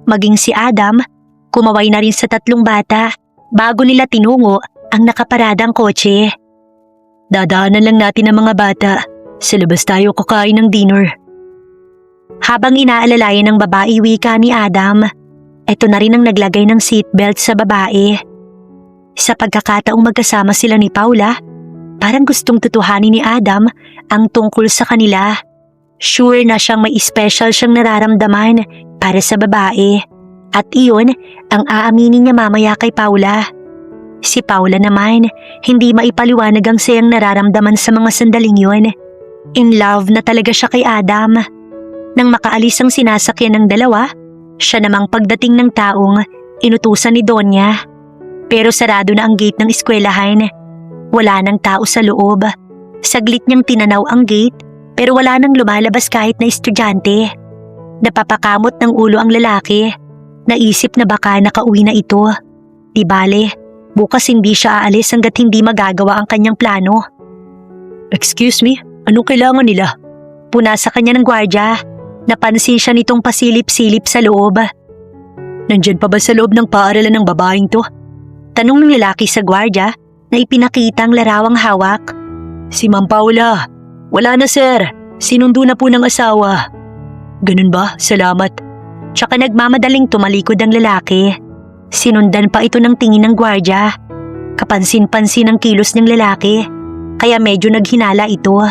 Maging si Adam, kumaway na rin sa tatlong bata bago nila tinungo ang nakaparadang kotse. "Dadaanan lang natin ang mga bata. Sa labas tayo kakain ng dinner." Habang inaalalayan ng babae wika ni Adam, eto na rin ang naglagay ng seatbelt sa babae. Sa pagkakataong magkasama sila ni Paula, parang gustong tutuhanin ni Adam ang tungkol sa kanila. Sure na siyang may special siyang nararamdaman para sa babae. At iyon ang aaminin niya mamaya kay Paula. Si Paula naman, hindi maipaliwanag ang sayang nararamdaman sa mga sandaling yun. In love na talaga siya kay Adam. Nang makaalis ang sinasakyan ng dalawa, siya namang pagdating ng taong inutusan ni Donya. Pero sarado na ang gate ng eskwelahan. Wala nang tao sa loob. Saglit niyang tinanaw ang gate pero wala nang lumalabas kahit na estudyante. Napapakamot ng ulo ang lalaki. Naisip na baka nakauwi na ito. Di bale, bukas hindi siya aalis hanggat hindi magagawa ang kanyang plano. "Excuse me, anong kailangan nila?" Puna sa kanya ng gwardya. Napansin siya nitong pasilip-silip sa loob. "Nandyan pa ba sa loob ng paaralan ng babaeng to?" Tanong ng lalaki sa gwardya na ipinakita ang larawang hawak. "Si Ma'am Paula." "Wala na sir, sinundo na po ng asawa." "Ganun ba? Salamat." Tsaka nagmamadaling tumalikod ang lalaki. Sinundan pa ito ng tingin ng gwardya. Kapansin-pansin ang kilos ng lalaki, kaya medyo naghinala ito.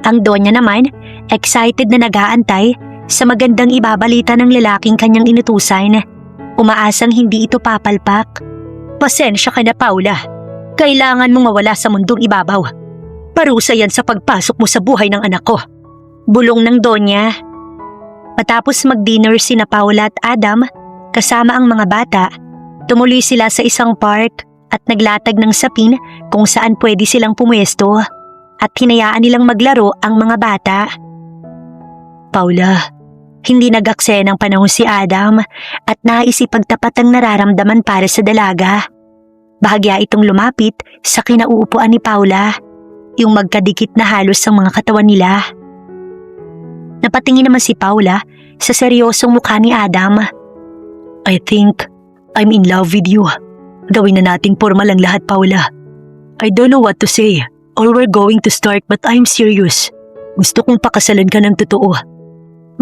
Ang Donya naman, excited na nag-aantay sa magandang ibabalita ng lalaking kanyang inutusan. Umaasang hindi ito papalpak. "Pasensya ka na Paula, kailangan mong mawala sa mundong ibabaw. Parusa yan sa pagpasok mo sa buhay ng anak ko." Bulong ng Donya. Matapos mag-dinner sina Paula at Adam, kasama ang mga bata, tumuloy sila sa isang park at naglatag ng sapin kung saan pwede silang pumwesto at hinayaan nilang maglaro ang mga bata. "Paula," hindi nag-aksaya ng panahon si Adam at nais ipagtapat ang nararamdaman para sa dalaga. Bahagya itong lumapit sa kinauupuan ni Paula, yung magkadikit na halos ang mga katawan nila. Napatingin naman si Paula sa seryosong mukha ni Adam. "I think I'm in love with you. Gawin na nating formal ang lahat, Paula. I don't know what to say or we're going to start but I'm serious. Gusto kong pakasalan ka ng totoo."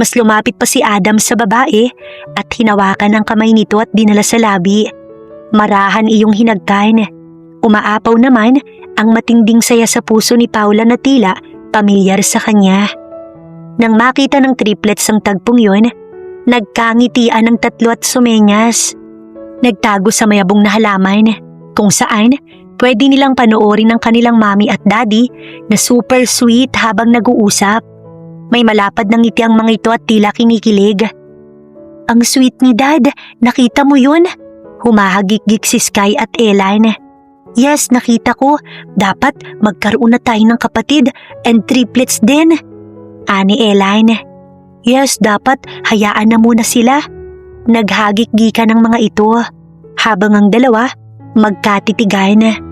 Mas lumapit pa si Adam sa babae at hinawakan ang kamay nito at dinala sa labi. Marahan iyong hinagkan. Umaapaw naman ang matinding saya sa puso ni Paula na tila pamilyar sa kanya. Nang makita ng triplets ang tagpong yun, nagkangitian ng tatlo at sumenyas. Nagtago sa mayabong na halaman kung saan pwede nilang panoorin ang kanilang mami at daddy na super sweet habang nag-uusap. May malapad ng ngiti ang mga ito at tila kinikilig. Ang sweet ni Dad, nakita mo yun? Humahagik-gik si Sky at Elaine. Yes, nakita ko. Dapat magkaroon na tayo ng kapatid and triplets din. Ani Elaine. Yes, dapat hayaan na muna sila. Naghagik-gikan ng mga ito habang ang dalawa magkatitigan.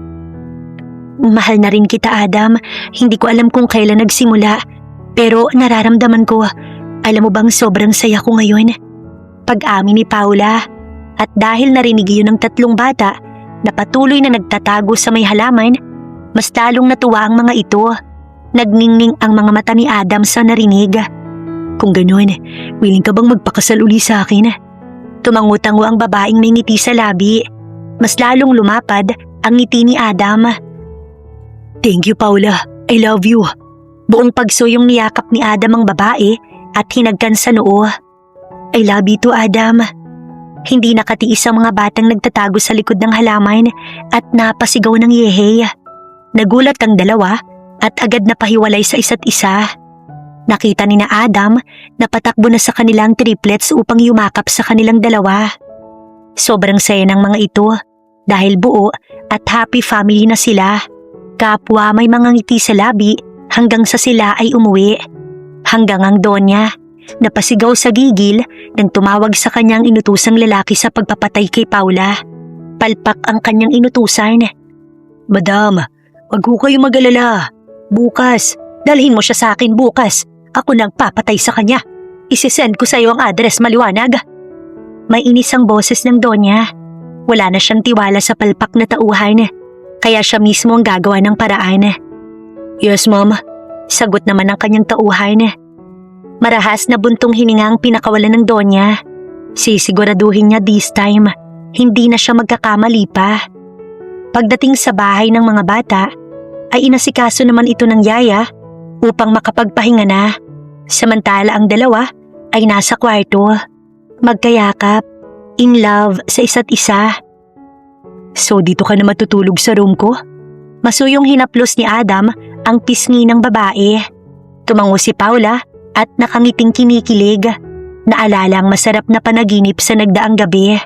Mahal na rin kita, Adam. Hindi ko alam kung kailan nagsimula, pero nararamdaman ko. Alam mo bang sobrang saya ko ngayon? Pag-amin ni Paula. At dahil narinig yun ng tatlong bata na patuloy na nagtatago sa may halaman, mas lalong natuwa ang mga ito. Nagningning ang mga mata ni Adam sa narinig. Kung ganun, willing ka bang magpakasal uli sa akin? Tumangutango ang babaeng may ngiti sa labi. Mas lalong lumapad ang ngiti ni Adam. Thank you, Paula. I love you. Buong pagsuyong niyakap ni Adam ang babae at hinagkan sa noo. I love you too, Adam. Hindi nakatiis ang mga batang nagtatago sa likod ng halaman at napasigaw ng yehey. Nagulat ang dalawa at agad na pahiwalay sa isa't isa. Nakita ni na Adam na patakbo na sa kanilang triplets upang yumakap sa kanilang dalawa. Sobrang saya ng mga ito dahil buo at happy family na sila. Kapwa may mga ngiti sa labi hanggang sa sila ay umuwi. Hanggang ang Donya napasigaw sa gigil nang tumawag sa kanyang inutusang lalaki sa pagpapatay kay Paula. Palpak ang kanyang inutusan. Madam, wag ho kayo mag-alala. Bukas, dalhin mo siya sa akin bukas. Ako nang papatay sa kanya. Isisend ko sa iyo ang address maliwanag. May inis ang boses ng Donya. Wala na siyang tiwala sa palpak na tauhan. Kaya siya mismo ang gagawa ng paraan. Yes, ma'am. Sagot naman ang kanyang tauhan. Marahas na buntong hininga ang pinakawalan ng Donya. Sisiguraduhin niya this time, hindi na siya magkakamali pa. Pagdating sa bahay ng mga bata, ay inasikaso naman ito ng yaya upang makapagpahinga na. Samantala ang dalawa ay nasa kwarto, magkayakap, in love sa isa't isa. So dito ka na matutulog sa room ko? Masuyong hinaplos ni Adam ang pisngi ng babae. Tumango si Paula at nakangiting kinikilig. Naalala ang masarap na panaginip sa nagdaang gabi.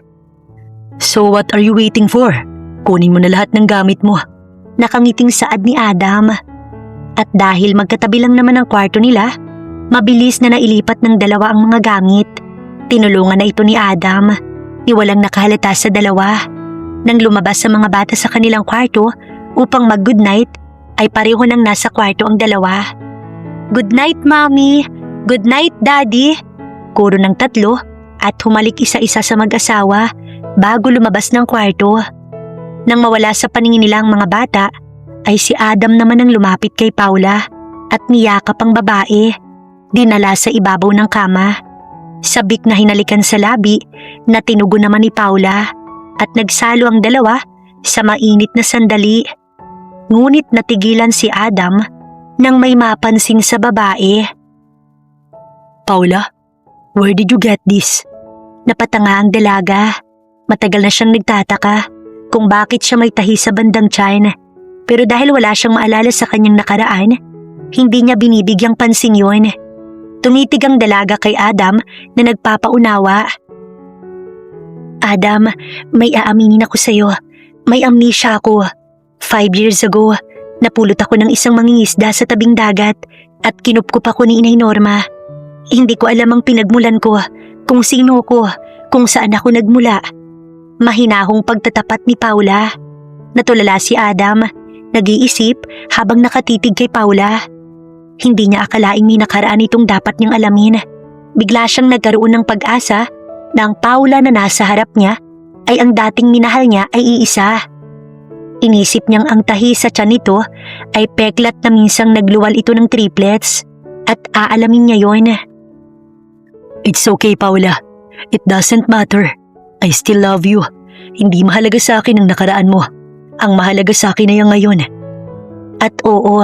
So what are you waiting for? Kunin mo na lahat ng gamit mo. Nakangiting saad ni Adam. At dahil magkatabi lang naman ang kwarto nila, mabilis na nailipat ng dalawa ang mga gamit. Tinulungan na ito ni Adam. Walang nakahalata sa dalawa. Nang lumabas sa mga bata sa kanilang kwarto upang mag-good night, ay pareho nang nasa kwarto ang dalawa. Good night, Mommy! Good night, Daddy! Kuro ng tatlo at humalik isa-isa sa mag-asawa bago lumabas ng kwarto. Nang mawala sa paningin nila ang mga bata, ay si Adam naman ang lumapit kay Paula at niyakap ang babae. Dinala sa ibabaw ng kama. Sabik na hinalikan sa labi na tinugo naman ni Paula at nagsalo ang dalawa sa mainit na sandali. Ngunit natigilan si Adam nang may mapansin sa babae. Paula, where did you get this? Napatanga ang dalaga. Matagal na siyang nagtataka kung bakit siya may tahi sa bandang tiyan. Pero dahil wala siyang maalala sa kanyang nakaraan, hindi niya binibigyang pansin yun. Tumitig ang dalaga kay Adam na nagpapaunawa. Adam, may aaminin ako sa'yo. May amnesia ako. 5 years ago, napulot ako ng isang mangingisda sa tabing dagat at kinupkup ako ni Inay Norma. Hindi ko alam ang pinagmulan ko, kung sino ko, kung saan ako nagmula. Mahinahong pagtatapat ni Paula. Natulala si Adam, nag-iisip habang nakatitig kay Paula. Hindi niya akalaing may nakaraan itong dapat niyang alamin. Bigla siyang nagkaroon ng pag-asa na ang Paula na nasa harap niya ay ang dating minahal niya ay iisa. Inisip niyang ang tahi sa tiyan nito ay peklat na minsang nagluwal ito ng triplets at aalamin niya yon. It's okay, Paula. It doesn't matter. I still love you. Hindi mahalaga sa akin ang nakaraan mo. Ang mahalaga sa akin ay ang ngayon. At oo,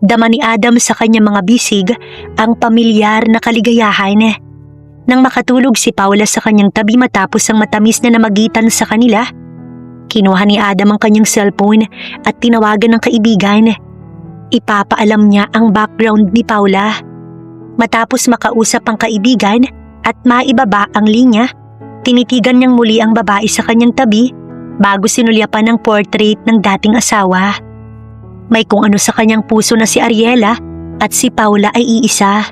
dama ni Adam sa kanyang mga bisig ang pamilyar na kaligayahan. Nang makatulog si Paula sa kanyang tabi matapos ang matamis na namagitan sa kanila, kinuha ni Adam ang kanyang cellphone at tinawagan ng kaibigan. Ipapaalam niya ang background ni Paula. Matapos makausap ang kaibigan at maibaba ang linya, tinitigan niyang muli ang babae sa kanyang tabi bago sinulyapan ng portrait ng dating asawa. May kung ano sa kanyang puso na si Ariela at si Paula ay iisa.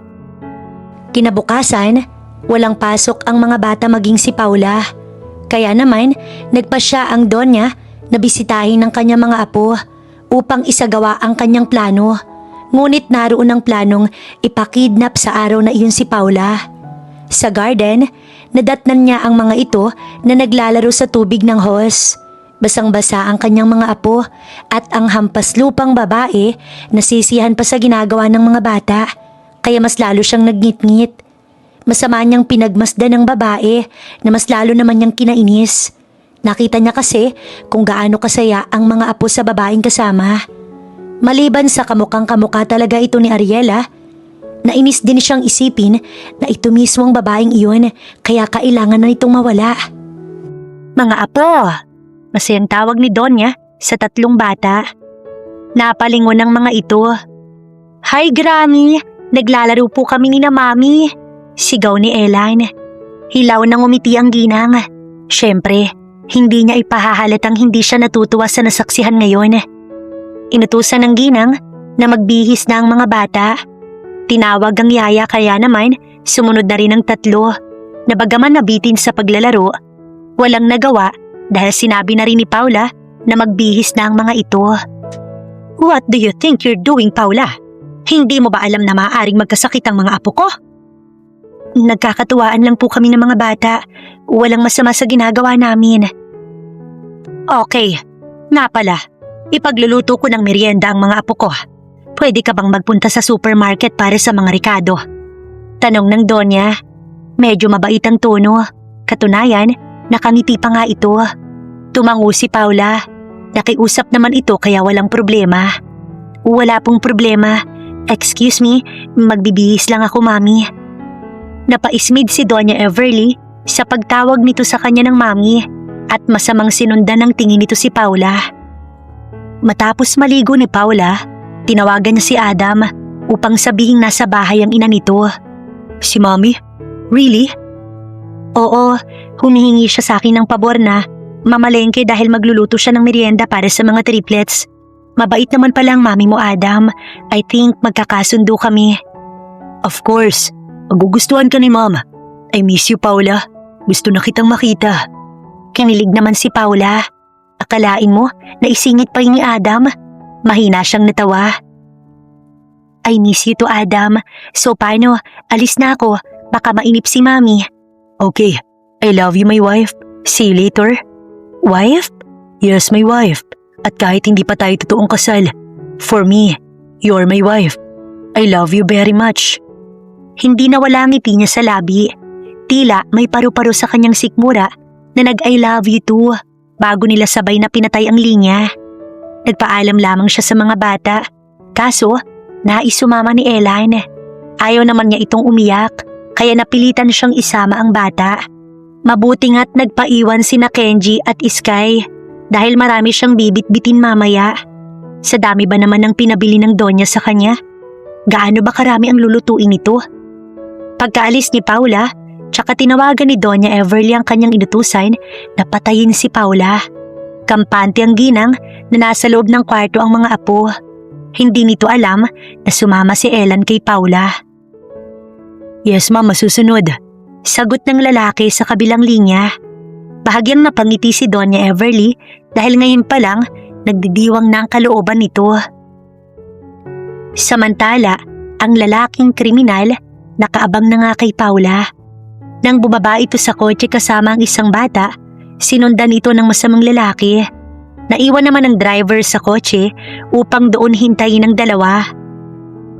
Kinabukasan, walang pasok ang mga bata maging si Paula. Kaya naman, nagpasya ang Donya na bisitahin ng kanyang mga apo upang isagawa ang kanyang plano. Ngunit naroon ang planong ipakidnap sa araw na iyon si Paula. Sa garden, nadatnan niya ang mga ito na naglalaro sa tubig ng hose. Basang-basa ang kanyang mga apo at ang hampas lupang babae nasisiyahan pa sa ginagawa ng mga bata, kaya mas lalo siyang nagngit-ngit. Masama niyang pinagmasdan ng babae na mas lalo naman niyang kinainis. Nakita niya kasi kung gaano kasaya ang mga apo sa babaeng kasama. Maliban sa kamukhang-kamukha talaga ito ni Ariela, nainis din siyang isipin na ito mismo ang babaeng iyon kaya kailangan na itong mawala. Mga apo, masayang tawag ni Donya sa 3 bata. Napalingon ng mga ito. Hi Grammy, naglalaro po kami ni na Mami, sigaw ni Elan. Hilaw nang umiti ang ginang. Siyempre, hindi niya ipahahalatang hindi siya natutuwa sa nasaksihan ngayon. Inutusan ng ginang na magbihis na ang mga bata. Tinawag ang yaya kaya naman sumunod na rin ang 3 na bagaman nabitin sa paglalaro, walang nagawa dahil sinabi na rin ni Paula na magbihis na ang mga ito. What do you think you're doing, Paula? Hindi mo ba alam na maaaring magkasakit ang mga apo ko? Nagkakatuwaan lang po kami ng mga bata. Walang masama sa ginagawa namin. Okay, nga pala. Ipagluluto ko ng merienda ang mga apo ko. Pwede ka bang magpunta sa supermarket para sa mga rekado? Tanong ng Donya. Medyo mabait ang tono. Katunayan, nakangiti pa nga ito. Tumango si Paula. Nakiusap naman ito kaya walang problema. Wala pong problema. Excuse me, magbibihis lang ako, Mami. Napaismid si Donya Everly sa pagtawag nito sa kanya ng Mami at masamang sinundan ng tingin nito si Paula. Matapos maligo ni Paula, tinawagan niya si Adam upang sabihing nasa bahay ang ina nito. Si Mami? Really? Oo, humihingi siya sa akin ng pabor na mamalengke dahil magluluto siya ng merienda para sa mga triplets. Mabait naman pala ang mami mo, Adam. I think magkakasundo kami. Of course, magugustuhan ka ni Mom. I miss you, Paula. Gusto na kitang makita. Kinilig naman si Paula. Akalain mo, naisingit pa yun ni Adam. Mahina siyang natawa. I miss you to, Adam. So paano? Alis na ako. Baka mainip si Mami. Okay, I love you, my wife. See you later. Wife? Yes, my wife. At kahit hindi pa tayo totoong kasal, for me, you're my wife. I love you very much. Hindi nawala ang ngiti niya sa labi. Tila may paru-paro sa kanyang sikmura na nag-I love you too. Bago nila sabay na pinatay ang linya. Nagpaalam lamang siya sa mga bata. Kaso, nais sumama ni Elan. Ayaw naman niya itong umiyak, kaya napilitan siyang isama ang bata. Mabuti nga't nagpaiwan sina Kenji at Sky dahil marami siyang bibit-bitin mamaya. Sa dami ba naman ng pinabili ng Donya sa kanya? Gaano ba karami ang lulutuin nito? Pagkaalis ni Paula, tsaka tinawagan ni Donya Everly ang kanyang inutusan na patayin si Paula. Kampante ang ginang na nasa loob ng kwarto ang mga apo. Hindi nito alam na sumama si Elan kay Paula. Yes, Mama, susunod. Sagot ng lalaki sa kabilang linya. Bahagyang napangiti si Donya Everly dahil ngayon pa lang nagdidiwang na ang kalooban nito. Samantala, ang lalaking kriminal nakaabang na nga kay Paula. Nang bumaba ito sa kotse kasama ang isang bata, sinundan ito ng masamang lalaki. Naiwan naman ang driver sa kotse upang doon hintayin ang dalawa.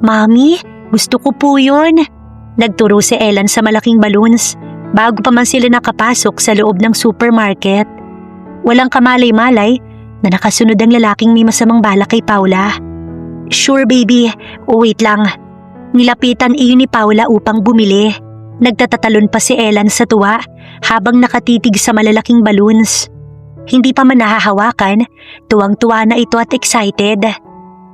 Mami, gusto ko po yun. Nagturo si Elan sa malaking balloons bago pa man sila nakapasok sa loob ng supermarket. Walang kamalay-malay na nakasunod ang lalaking may masamang balak kay Paula. Sure baby, wait lang. Nilapitan iyon ni Paula upang bumili. Nagtatatalon pa si Elan sa tuwa habang nakatitig sa malalaking balloons. Hindi pa man nahahawakan, tuwang-tuwa na ito at excited.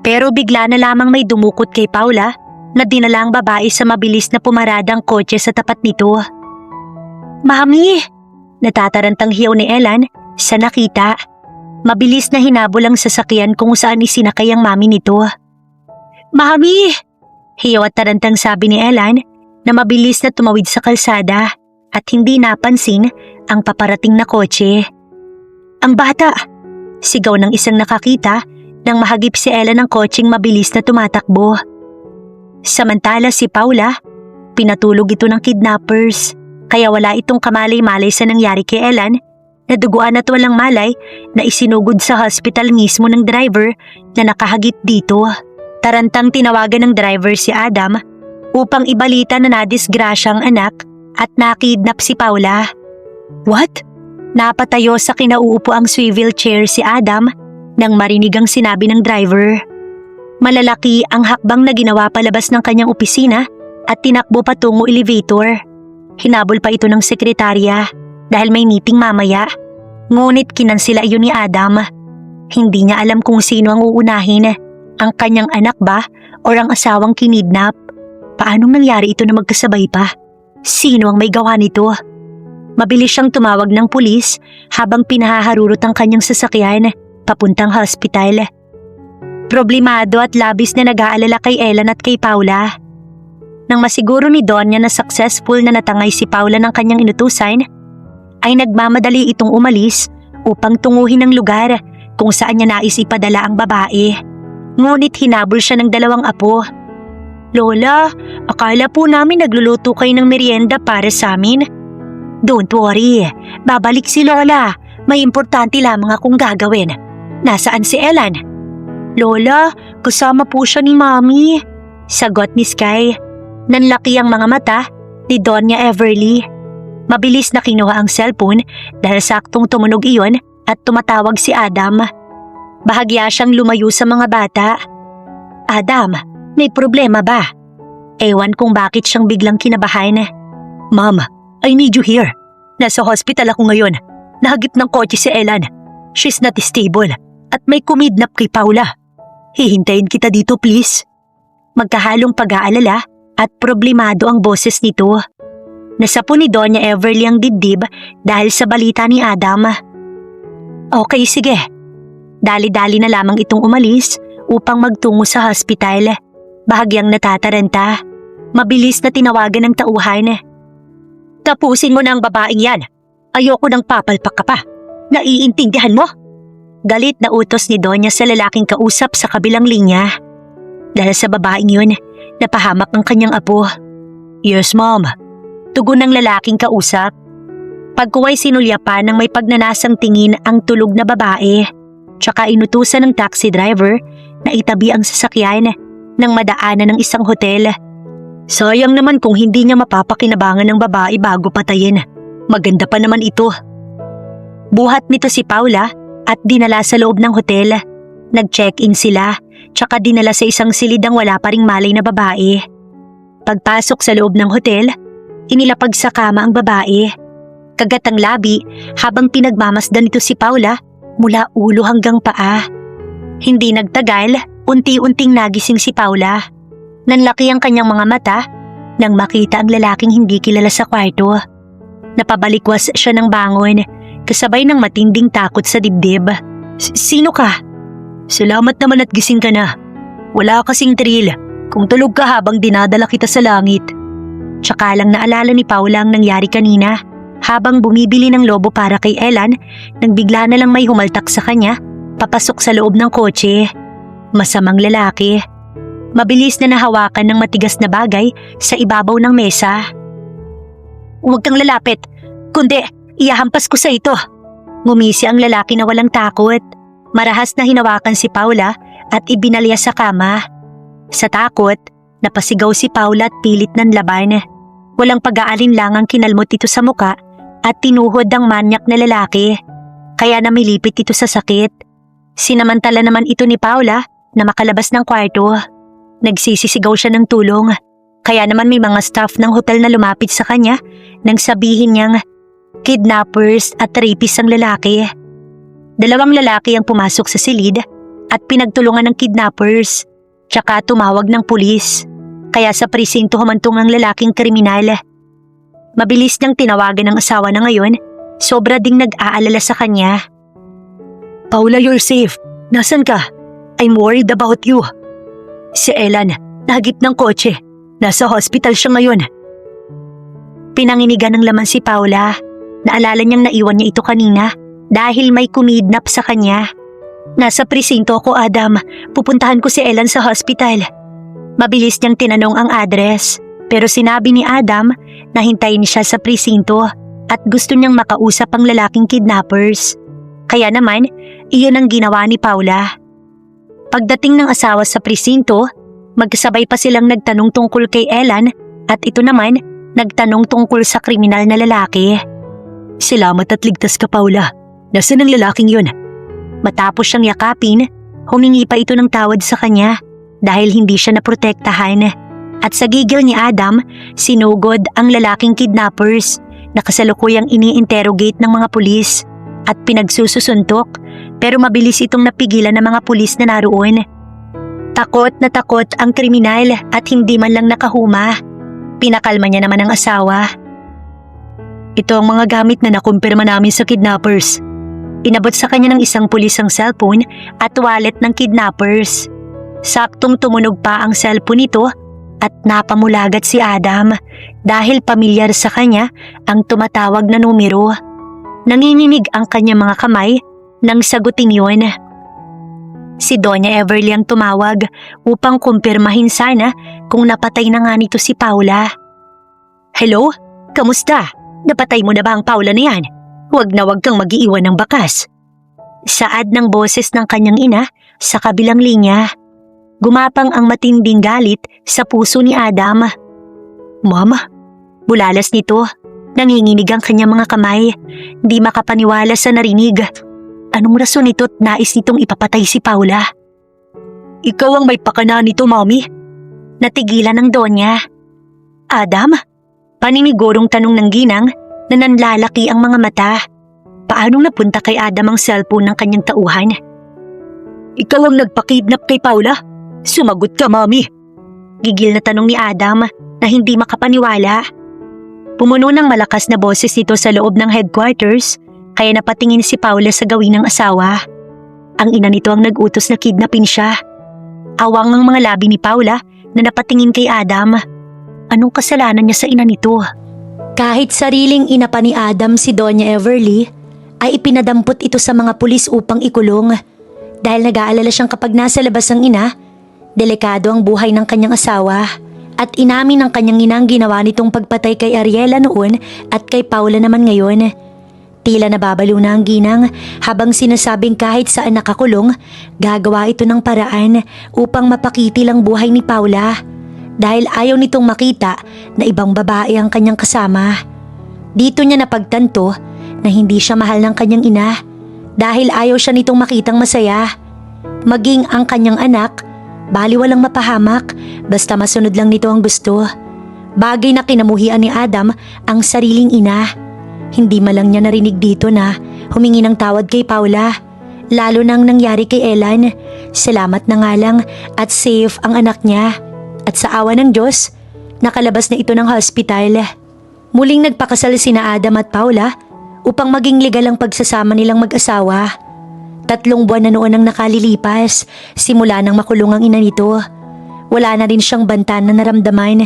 Pero bigla na lamang may dumukot kay Paula na dinala ang babae sa mabilis na pumaradang kotse sa tapat nito. "Mami!" Natatarantang hiyaw ni Ellen sa nakita. Mabilis na hinabol ang sasakyan kung saan isinakay ang mami nito. "Mami!" Hiyaw at tarantang sabi ni Ellen na mabilis na tumawid sa kalsada at hindi napansin ang paparating na kotse. "Ang bata!" Sigaw ng isang nakakita nang mahagip si Ellen ng kotseng mabilis na tumatakbo. Samantala si Paula, pinatulog ito ng kidnappers kaya wala itong kamalay-malay sa nangyari kay Ellen. Naduguan at walang malay na isinugod sa hospital mismo ng driver na nakahagip dito. Tarantang tinawagan ng driver si Adam upang ibalita na nadisgrasya ang anak at nakidnap si Paula. "What?" Napatayo sa kinauupo ang swivel chair si Adam nang marinig ang sinabi ng driver. Malalaki ang hakbang na ginawa palabas ng kanyang opisina at tinakbo patungo elevator. Hinabol pa ito ng sekretarya dahil may meeting mamaya. Ngunit kinansila iyon ni Adam. Hindi niya alam kung sino ang uunahin, ang kanyang anak ba o ang asawang kinidnap. Paanong nangyari ito na magkasabay pa? Sino ang may gawa nito? Mabilis siyang tumawag ng pulis habang pinahaharurot ang kanyang sasakyan papuntang hospital. Problemado at labis na nag-aalala kay Ellen at kay Paula. Nang masiguro ni Donya na successful na natangay si Paula ng kanyang inutusan, ay nagmamadali itong umalis upang tunguhin ang lugar kung saan niya nais ipadala ang babae. Ngunit hinabol siya ng 2 apo. "Lola, akala po namin nagluluto kayo ng merienda para sa amin." "Don't worry, babalik si Lola. May importante lamang akong gagawin." "Nasaan si Ellen?" "Lola, kasama po siya ni Mami," sagot ni Sky. Nanlaki ang mga mata ni Donya Everly. Mabilis na kinuha ang cellphone dahil saktong tumunog iyon at tumatawag si Adam. Bahagya siyang lumayo sa mga bata. "Adam, may problema ba?" Ewan kung bakit siyang biglang kinabahan. "Mom, I need you here. Nasa hospital ako ngayon. Nahagip ng kotse si Ellen. She's not stable at may kumidnap kay Paula. Hihintayin kita dito please." Magkahalong pag-aalala at problemado ang boses nito. Nasapo ni Donya Everly ang dibdib dahil sa balita ni Adam. "Okay, sige." Dali-dali na lamang itong umalis upang magtungo sa hospital. Bahagyang natataranta. Mabilis na tinawagan ng tauhan. "Tapusin mo na ang babaeng yan. Ayoko nang papalpak ka pa. Naiintindihan mo?" Galit na utos ni Donya sa lalaking kausap sa kabilang linya. Dahil sa babaeng yun, napahamak ang kanyang apo. "Yes, Mom." Tugon ng lalaking kausap. Pagkuway sinulyapan ng may pagnanasang tingin ang tulog na babae. Tsaka inutusan ng taxi driver na itabi ang sasakyan nang madaanan ng isang hotel. Sayang naman kung hindi niya mapapakinabangan ng babae bago patayin. Maganda pa naman ito. Buhat nito si Paula at dinala sa loob ng hotel. Nag-check-in sila, tsaka dinala sa isang silid ang wala pa ring malay na babae. Pagpasok sa loob ng hotel, inilapag sa kama ang babae. Kagat ang labi habang pinagmamasdan nito si Paula mula ulo hanggang paa. Hindi nagtagal, unti-unting nagising si Paula. Nanlaki ang kanyang mga mata nang makita ang lalaking hindi kilala sa kwarto. Napabalikwas siya ng bangon, kasabay ng matinding takot sa dibdib. "Sino ka?" "Salamat naman at gising ka na. Wala kasing thrill kung tulog ka habang dinadala kita sa langit." Tsaka lang naalala ni Paula ang nangyari kanina habang bumibili ng lobo para kay Ellen nang bigla na lang may humaltak sa kanya papasok sa loob ng kotse. Masamang lalaki. Mabilis na nahawakan ng matigas na bagay sa ibabaw ng mesa. "Huwag kang lalapit, kundi ihahampas ko sa ito." Ngumisi ang lalaki na walang takot. Marahas na hinawakan si Paula at ibinalya sa kama. Sa takot, napasigaw si Paula at pilit ng laban. Walang pag-aalinlangang kinalmot ito sa muka at tinuhod ang manyak na lalaki. Kaya namilipit ito sa sakit. Sinamantala naman ito ni Paula na makalabas ng kwarto. Nagsisisigaw siya ng tulong. Kaya naman may mga staff ng hotel na lumapit sa kanya nang sabihin niyang kidnappers at rapist ang lalaki. 2 lalaki ang pumasok sa silid at pinagtulungan ng kidnappers, tsaka tumawag ng pulis. Kaya sa presinto humantong ang lalaking kriminal. Mabilis niyang tinawagan ng asawa na ngayon, sobra ding nag-aalala sa kanya. Paula, you're safe. Nasaan ka? I'm worried about you. Si Elan, nahagip ng kotse. Nasa hospital siya ngayon. Pinanginigan ng laman si Paula. Naalala niyang naiwan niya ito kanina dahil may kumidnap sa kanya. Nasa presinto ako, Adam. Pupuntahan ko si Elan sa hospital. Mabilis niyang tinanong ang address, pero sinabi ni Adam na hintayin siya sa presinto at gusto niyang makausap ang lalaking kidnappers. Kaya naman, iyon ang ginawa ni Paula. Pagdating ng asawa sa presinto, magkasabay pa silang nagtanong tungkol kay Elan at ito naman nagtanong tungkol sa kriminal na lalaki. Salamat at ligtas ka, Paula. Nasaan ang lalaking yun? Matapos siyang yakapin, humingi pa ito ng tawad sa kanya dahil hindi siya naprotektahan. At sa gigil ni Adam, sinugod ang lalaking kidnappers na kasalukuyang ini-interrogate ng mga pulis at pinagsususuntok, pero mabilis itong napigilan ng mga pulis na naroon. Takot na takot ang kriminal at hindi man lang nakahuma. Pinakalma niya naman ang asawa. Ito ang mga gamit na nakumpirma namin sa kidnappers. Inabot sa kanya ng isang pulis ang cellphone at wallet ng kidnappers. Saktong tumunog pa ang cellphone nito at napamulagat si Adam dahil pamilyar sa kanya ang tumatawag na numero. Nanginginig ang kanyang mga kamay nang sagutin yun. Si Doña Everly ang tumawag upang kumpirmahin sana kung napatay na nga nito si Paula. Hello? Kamusta? Napatay mo na ba ang Paula na yan? Huwag na huwag kang mag-iiwan ng bakas. Saad ng boses ng kanyang ina sa kabilang linya. Gumapang ang matinding galit sa puso ni Adam. Mama, bulalas nito. Nanginginig ang kanyang mga kamay. Di makapaniwala sa narinig. Anong rason nito't nais nitong ipapatay si Paula? Ikaw ang may pakana nito, Mommy. Natigilan ng Donya. Adam? Paninigurong tanong ng ginang na nanlalaki ang mga mata. Paanong napunta kay Adam ang cellphone ng kanyang tauhan? Ikaw ang nagpakidnap kay Paula? Sumagot ka, Mommy. Gigil na tanong ni Adam na hindi makapaniwala. Pumuno ng malakas na boses nito sa loob ng headquarters kaya napatingin si Paula sa gawin ng asawa. Ang ina nito ang nag-utos na kidnapin siya. Awang ang mga labi ni Paula na napatingin kay Adam. Anong kasalanan niya sa ina nito? Kahit sariling ina pa ni Adam si Doña Everly, ay ipinadampot ito sa mga pulis upang ikulong. Dahil nag-aalala siyang kapag nasa labas ang ina, delikado ang buhay ng kanyang asawa. At inamin ng kanyang ina ang ginawa nitong pagpatay kay Ariela noon at kay Paula naman ngayon. Tila nababalo na ang ginang habang sinasabing kahit saan nakakulong, gagawa ito ng paraan upang mapakitil ang buhay ni Paula. Dahil ayaw nitong makita na ibang babae ang kanyang kasama. Dito niya napagtanto na hindi siya mahal ng kanyang ina dahil ayaw siya nitong makitang masaya. Maging ang kanyang anak, bali walang mapahamak basta masunod lang nito ang gusto. Bagay na kinamuhian ni Adam ang sariling ina. Hindi malang niya narinig dito na humingi ng tawad kay Paula. Lalo nang nangyari kay Elan. Salamat na nga lang at safe ang anak niya. At sa awa ng Diyos, nakalabas na ito ng hospital. Muling nagpakasal sina Adam at Paula upang maging legal ang pagsasama nilang mag-asawa. 3 buwan na noon ang nakalilipas simula nang makulong ang ina nito. Wala na rin siyang banta na naramdaman.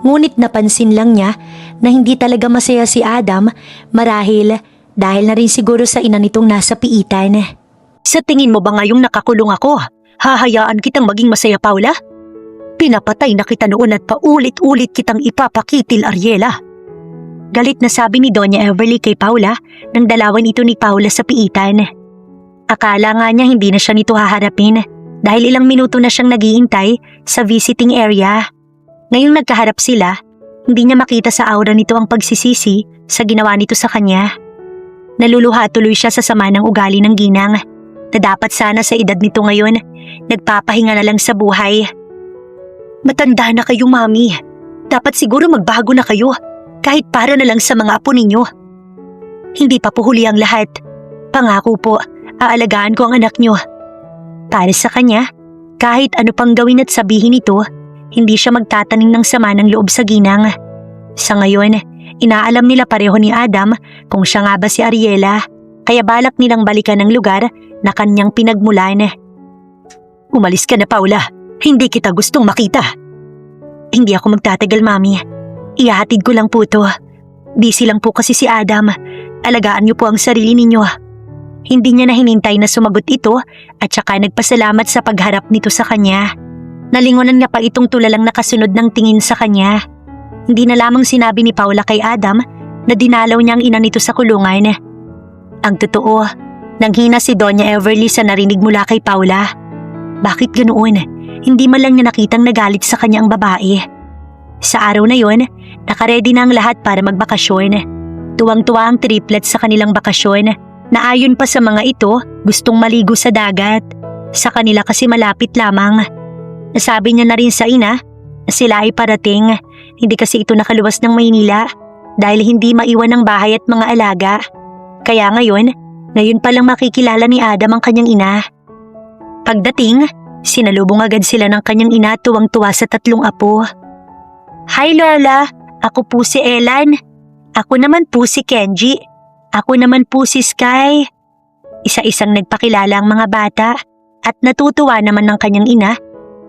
Ngunit napansin lang niya na hindi talaga masaya si Adam marahil dahil na rin siguro sa ina nitong nasa piitan. Sa tingin mo ba ngayong nakakulong ako, hahayaan kitang maging masaya, Paula? Pinapatay na kita noon at paulit-ulit kitang ipapakitil, Ariela. Galit na sabi ni Doña Everly kay Paula nang dalawan ito ni Paula sa piitan. Akala nga niya hindi na siya nito haharapin dahil ilang minuto na siyang naghihintay sa visiting area. Ngayong nagkaharap sila, hindi niya makita sa aura nito ang pagsisisi sa ginawa nito sa kanya. Naluluha tuloy siya sa sama ng ugali ng ginang na dapat sana sa edad nito ngayon, nagpapahinga na lang sa buhay. Matanda na kayo, Mami. Dapat siguro magbago na kayo kahit para na lang sa mga apo ninyo. Hindi pa po huli ang lahat. Pangako po, aalagaan ko ang anak nyo. Para sa kanya, kahit ano pang gawin at sabihin nito, hindi siya magtatanim ng sama ng loob sa ginang. Sa ngayon, inaalam nila pareho ni Adam kung siya nga ba si Ariela, kaya balak nilang balikan ang lugar na kanyang pinagmulan. Umalis ka na, Paula. Hindi kita gustong makita. Hindi ako magtatagal, Mami. Ihahatid ko lang po to. Busy lang po kasi si Adam. Alagaan niyo po ang sarili ninyo. Hindi niya na hinintay na sumagot ito at saka nagpasalamat sa pagharap nito sa kanya. Nalingonan niya pa itong tulalang nakasunod ng tingin sa kanya. Hindi na lamang sinabi ni Paula kay Adam na dinalaw niya ang ina nito sa kulungan. Ang totoo, nanghina si Doña Everly sa narinig mula kay Paula. Bakit ganoon? Hindi man lang niya nakitang nagalit sa kanya ang babae. Sa araw na yon, nakaredy na ang lahat para magbakasyon. Tuwang-tuwa ang triplets sa kanilang bakasyon na ayon pa sa mga ito gustong maligo sa dagat. Sa kanila kasi malapit lamang. Nasabi niya na rin sa ina na sila ay parating. Hindi kasi ito nakaluwas ng Maynila dahil hindi maiwan ang bahay at mga alaga. Kaya ngayon pa lang makikilala ni Adam ang kanyang ina. Pagdating, sinalubong agad sila ng kanyang ina tuwang-tuwa sa 3 apo. Hi Lola, ako po si Ellen. Ako naman po si Kenji. Ako naman po si Sky. Isa-isang nagpakilala ang mga bata at natutuwa naman ng kanyang ina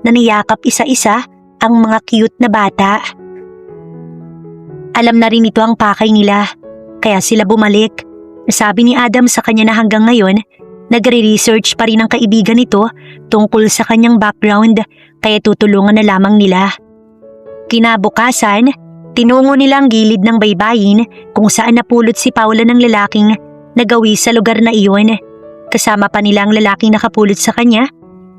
na niyakap isa-isa ang mga cute na bata. Alam na rin ito ang pakay nila, kaya sila bumalik. Sabi ni Adam sa kanya na hanggang ngayon, nagre-research pa rin ang kaibigan nito tungkol sa kanyang background, kaya tutulungan na lamang nila. Kinabukasan, tinungo nila ang gilid ng baybayin kung saan napulot si Paula ng lalaking nagawi sa lugar na iyon. Kasama pa nila ang lalaking nakapulot sa kanya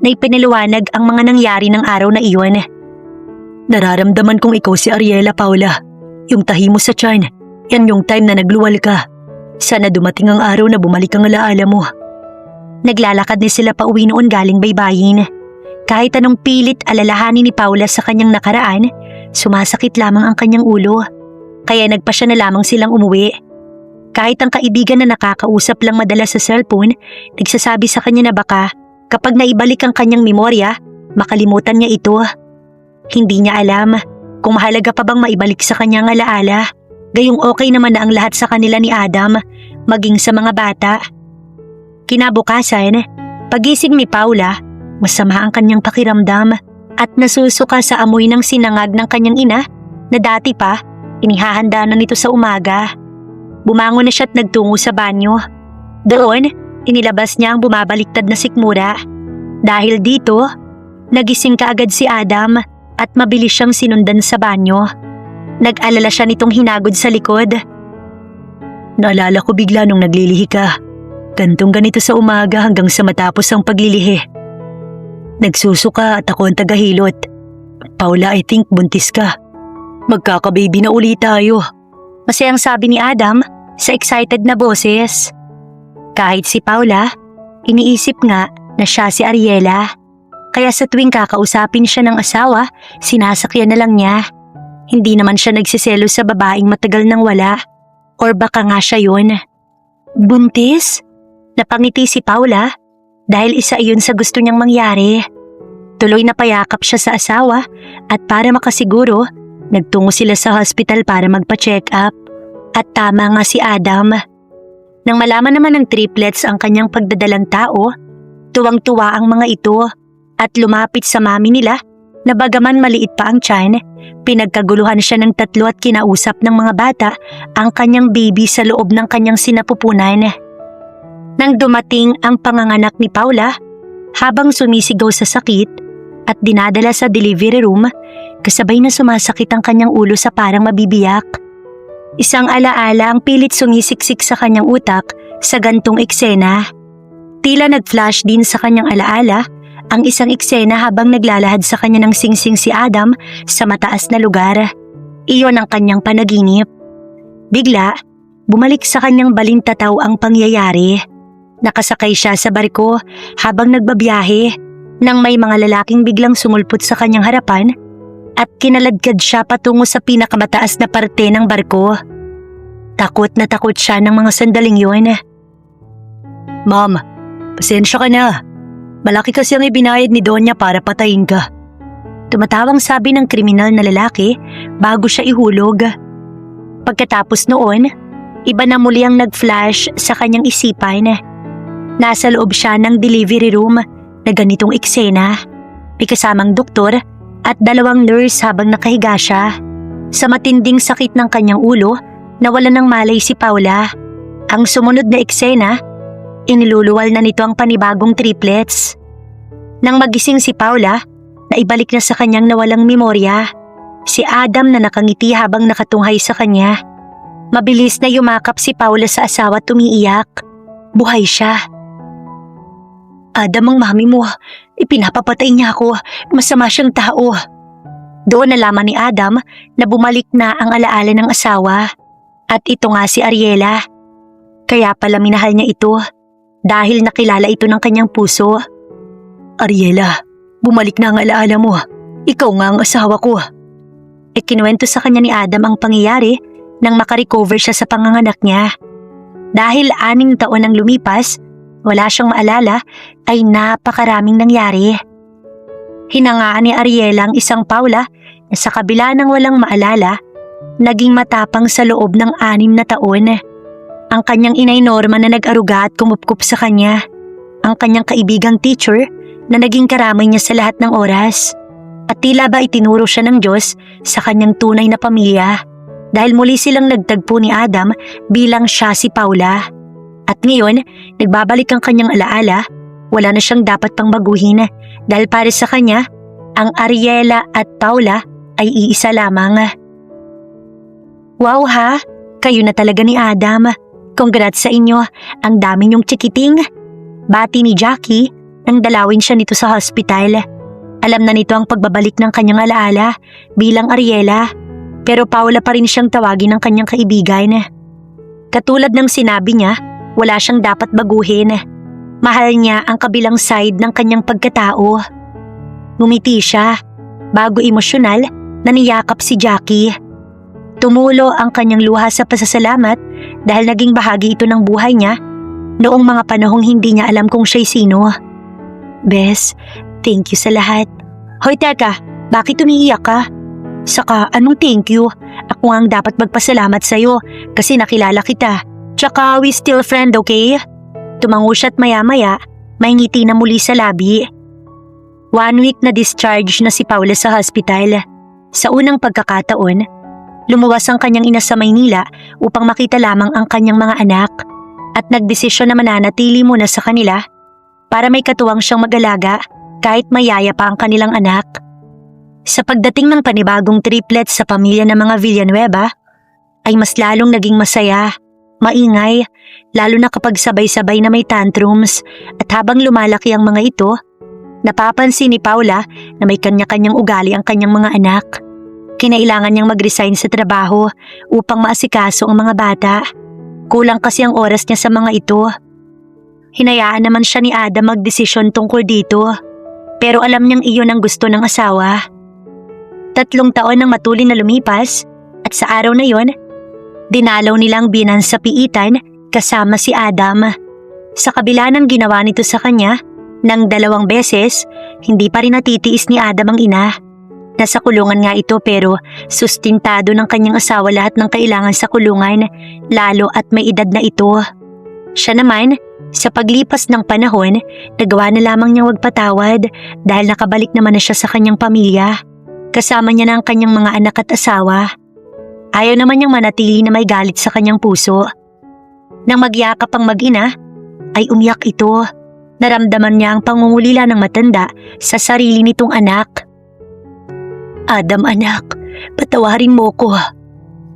na ipinaliwanag ang mga nangyari ng araw na iyon. Nararamdaman kong ikaw si Ariela, Paula. Yung tahi mo sa tiyan, yan yung time na nagluwal ka. Sana dumating ang araw na bumalik ang alaala mo. Naglalakad na sila pa uwi noon galing baybayin. Kahit anong pilit alalahanin ni Paula sa kanyang nakaraan, sumasakit lamang ang kanyang ulo. Kaya nagpa siya na lamang silang umuwi. Kahit ang kaibigan na nakakausap lang madalas sa cellphone, nagsasabi sa kanya na baka kapag naibalik ang kanyang memorya, makalimutan niya ito. Hindi niya alam kung mahalaga pa bang maibalik sa kanyang alaala. Gayong okay naman na ang lahat sa kanila ni Adam, maging sa mga bata. Kinabukasan, pagising ni Paula, masama ang kanyang pakiramdam at nasusuka sa amoy ng sinangag ng kanyang ina na dati pa inihahanda na nito sa umaga. Bumangon na siya at nagtungo sa banyo. Doon, inilabas niya ang bumabaliktad na sikmura. Dahil dito, nagising kaagad si Adam at mabilis siyang sinundan sa banyo. Nag-alala siya nitong hinagod sa likod. Naalala ko bigla nung naglilihi ka. Gantong ganito sa umaga hanggang sa matapos ang paglilihi. Nagsusuka at ako ang tagahilot. Paula, I think buntis ka. Magkakababy na uli tayo. Masayang sabi ni Adam sa excited na boses. Kahit si Paula, iniisip nga na siya si Ariela. Kaya sa tuwing kakausapin siya ng asawa, sinasakyan na lang niya. Hindi naman siya nagsiselos sa babaeng matagal nang wala. Or baka nga siya yun. Buntis? Napangiti si Paula dahil isa iyon sa gusto niyang mangyari. Tuloy na payakap siya sa asawa at para makasiguro, nagtungo sila sa hospital para magpa-check up. At tama nga si Adam. Nang malaman naman ng triplets ang kanyang pagdadalang tao, tuwang-tuwa ang mga ito at lumapit sa mami nila na bagaman maliit pa ang tiyan, pinagkaguluhan siya ng 3 at kinausap ng mga bata ang kanyang baby sa loob ng kanyang sinapupunan. Nang dumating ang panganganak ni Paula, habang sumisigaw sa sakit at dinadala sa delivery room, kasabay na sumasakit ang kanyang ulo sa parang mabibiyak. Isang alaala ang pilit sumisiksik sa kanyang utak sa gantong eksena. Tila nag-flash din sa kanyang alaala ang isang eksena habang naglalahad sa kanya ng singsing si Adam sa mataas na lugar. Iyon ang kanyang panaginip. Bigla, bumalik sa kanyang balintataw ang pangyayari. Nakasakay siya sa barko habang nagbabiyahe nang may mga lalaking biglang sumulpot sa kanyang harapan at kinaladkad siya patungo sa pinakamataas na parte ng barko. Takot na takot siya ng mga sandaling yun. Ma'am, pasensya ka na. Malaki kasi ang ibinayad ni Donya para patayin ka. Tumatawang sabi ng kriminal na lalaki bago siya ihulog. Pagkatapos noon, iba na muli ang nag-flash sa kanyang isipan. Nasa loob siya ng delivery room na ganitong eksena. May kasamang doktor at 2 nurse habang nakahiga siya. Sa matinding sakit ng kanyang ulo, nawalan ng malay si Paula. Ang sumunod na eksena, iniluluwal na nito ang panibagong triplets. Nang magising si Paula, naibalik na sa kanyang nawalang memorya. Si Adam na nakangiti habang nakatunghay sa kanya. Mabilis na yumakap si Paula sa asawa at umiiyak. Buhay siya. Adam, ang mami mo. Ipinapapatay niya ako. Masama siyang tao. Doon nalaman ni Adam na bumalik na ang alaala ng asawa. At ito nga si Ariela. Kaya pala minahal niya ito dahil nakilala ito ng kanyang puso. Ariela, bumalik na ang alaala mo. Ikaw nga ang asawa ko. Ikinuwento sa kanya ni Adam ang pangyayari nang makarecover siya sa panganganak niya. Dahil 6 taon ang lumipas, wala siyang maalala ay napakaraming nangyari. Hinangaan ni Ariela ang isang Paula na sa kabila ng walang maalala, naging matapang sa loob ng 6 na taon. Ang kanyang inay Norma na nag-aruga at kumupkup sa kanya. Ang kanyang kaibigang teacher na naging karamay niya sa lahat ng oras. At tila ba itinuro siya ng Diyos sa kanyang tunay na pamilya dahil muli silang nagtagpo ni Adam bilang siya si Paula. At ngayon, nagbabalik ang kanyang alaala, wala na siyang dapat pang baguhin dahil para sa kanya, ang Ariela at Paula ay iisa lamang. Wow ha, kayo na talaga ni Adam. Congrats sa inyo, ang dami niyong tsikiting. Bati ni Jackie nang dalawin siya nito sa hospital. Alam na nito ang pagbabalik ng kanyang alaala bilang Ariela, pero Paula pa rin siyang tawagin ng kanyang kaibigan. Katulad ng sinabi niya, wala siyang dapat baguhin. Mahal niya ang kabilang side ng kanyang pagkatao. Ngumiti siya, bago emosyonal na niyakap si Jackie. Tumulo ang kanyang luha sa pasasalamat dahil naging bahagi ito ng buhay niya noong mga panahong hindi niya alam kung siya'y sino. Bes, thank you sa lahat. Hoy teka, bakit umiiyak ka? Saka anong thank you? Ako ang dapat magpasalamat sa'yo kasi nakilala kita. Tsaka we still friend, okay? Tumango siya't maya-maya, may ngiti na muli sa labi. 1 week na discharge na si Paula sa hospital. Sa unang pagkakataon, lumuwas ang kanyang ina sa Maynila upang makita lamang ang kanyang mga anak at nagdesisyon na mananatili muna sa kanila para may katuwang siyang mag-alaga kahit mayaya pa ang kanilang anak. Sa pagdating ng panibagong triplets sa pamilya ng mga Villanueva, ay mas lalong naging masaya, maingay, lalo na kapag sabay-sabay na may tantrums at habang lumalaki ang mga ito, napapansin ni Paula na may kanya-kanyang ugali ang kanyang mga anak. Kinailangan niyang mag-resign sa trabaho upang maasikaso ang mga bata. Kulang kasi ang oras niya sa mga ito. Hinayaan naman siya ni Adam magdesisyon tungkol dito. Pero alam niyang iyon ang gusto ng asawa. 3 taon nang matulin na lumipas at sa araw na yon, dinalaw nilang binan sa piitan kasama si Adam. Sa kabila ng ginawa nito sa kanya, ng 2 beses, hindi pa rin natitiis ni Adam ang ina. Nasa kulungan nga ito pero sustentado ng kanyang asawa lahat ng kailangan sa kulungan, lalo at may edad na ito. Siya naman, sa paglipas ng panahon, nagawa na lamang niyang magpatawad dahil nakabalik naman na siya sa kanyang pamilya. Kasama niya na ang kanyang mga anak at asawa. Ayaw naman niyang manatili na may galit sa kanyang puso. Nang magyakap ang mag-ina, ay umiyak ito. Naramdaman niya ang pangungulila ng matanda sa sarili nitong anak. Adam anak, patawarin mo ko.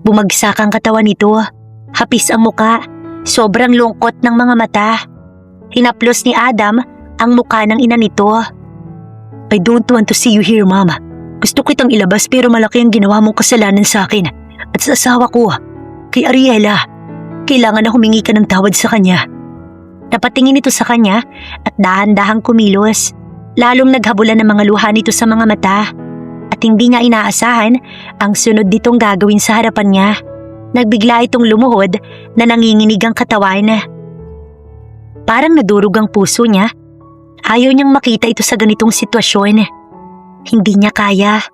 Bumagsak ang katawan nito. Hapis ang muka. Sobrang lungkot ng mga mata. Hinaplos ni Adam ang muka ng ina nito. I don't want to see you here, Mama. Gusto kitang ilabas pero malaki ang ginawa mong kasalanan sa akin at sa asawa ko, kay Ariela. Kailangan na humingi ka ng tawad sa kanya. Napatingin ito sa kanya at dahan-dahang kumilos. Lalong naghabulan ng mga luha nito sa mga mata. At hindi niya inaasahan ang sunod ditong gagawin sa harapan niya. Nagbigla itong lumuhod na nanginginig ang katawan. Parang nadurog ang puso niya. Ayaw niyang makita ito sa ganitong sitwasyon. Hindi niya kaya.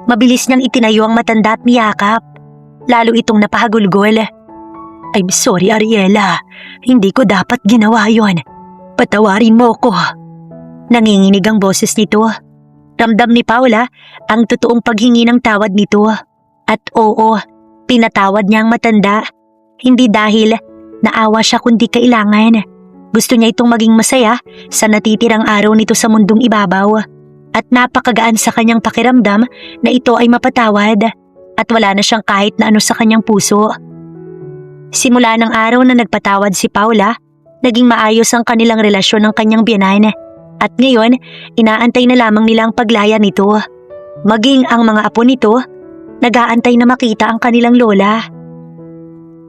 Mabilis niyang itinayo ang matanda at niyakap. Lalo itong napahagulgol. I'm sorry, Ariela. Hindi ko dapat ginawa yon. Patawarin mo ko. Nanginginig ang boses nito. Ramdam ni Paula ang totoong paghingi ng tawad nito. At oo, pinatawad niya ang matanda. Hindi dahil naawa siya kundi kailangan. Gusto niya itong maging masaya sa natitirang araw nito sa mundong ibabaw. At napakagaan sa kanyang pakiramdam na ito ay mapatawad. At wala na siyang kahit na ano sa kanyang puso. Simula ng araw na nagpatawad si Paula, naging maayos ang kanilang relasyon ng kanyang biyenan. At ngayon, inaantay na lamang nila ang paglaya nito. Maging ang mga apo nito, nag-aantay na makita ang kanilang lola.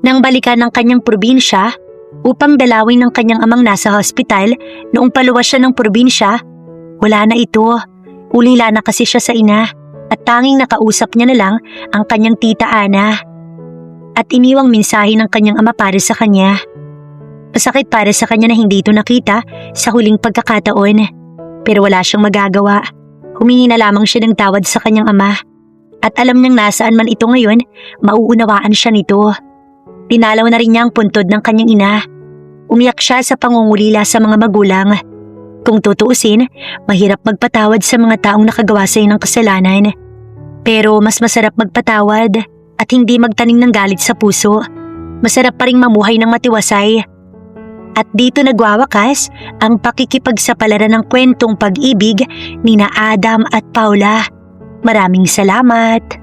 Nang balikan ng kanyang probinsya, upang dalawin ng kanyang amang nasa hospital noong paluwas siya ng probinsya, wala na ito. Ulila na kasi siya sa ina at tanging nakausap niya na lang ang kanyang tita Ana. At iniwang mensahe ng kanyang ama para sa kanya. Masakit para sa kanya na hindi ito nakita sa huling pagkakataon. Pero wala siyang magagawa. Humingi na lamang siya ng tawad sa kanyang ama. At alam niyang nasaan man ito ngayon, mauunawaan siya nito. Pinalaw na rin niya ang puntod ng kanyang ina. Umiyak siya sa pangungulila sa mga magulang. Kung tutuusin, mahirap magpatawad sa mga taong nakagawa sa ng kasalanan. Pero mas masarap magpatawad at hindi magtanim ng galit sa puso. Masarap pa ring mamuhay ng matiwasay. At dito nagwawakas ang pakikipagsapalaran ng kwentong pag-ibig ni na Adam at Paula. Maraming salamat!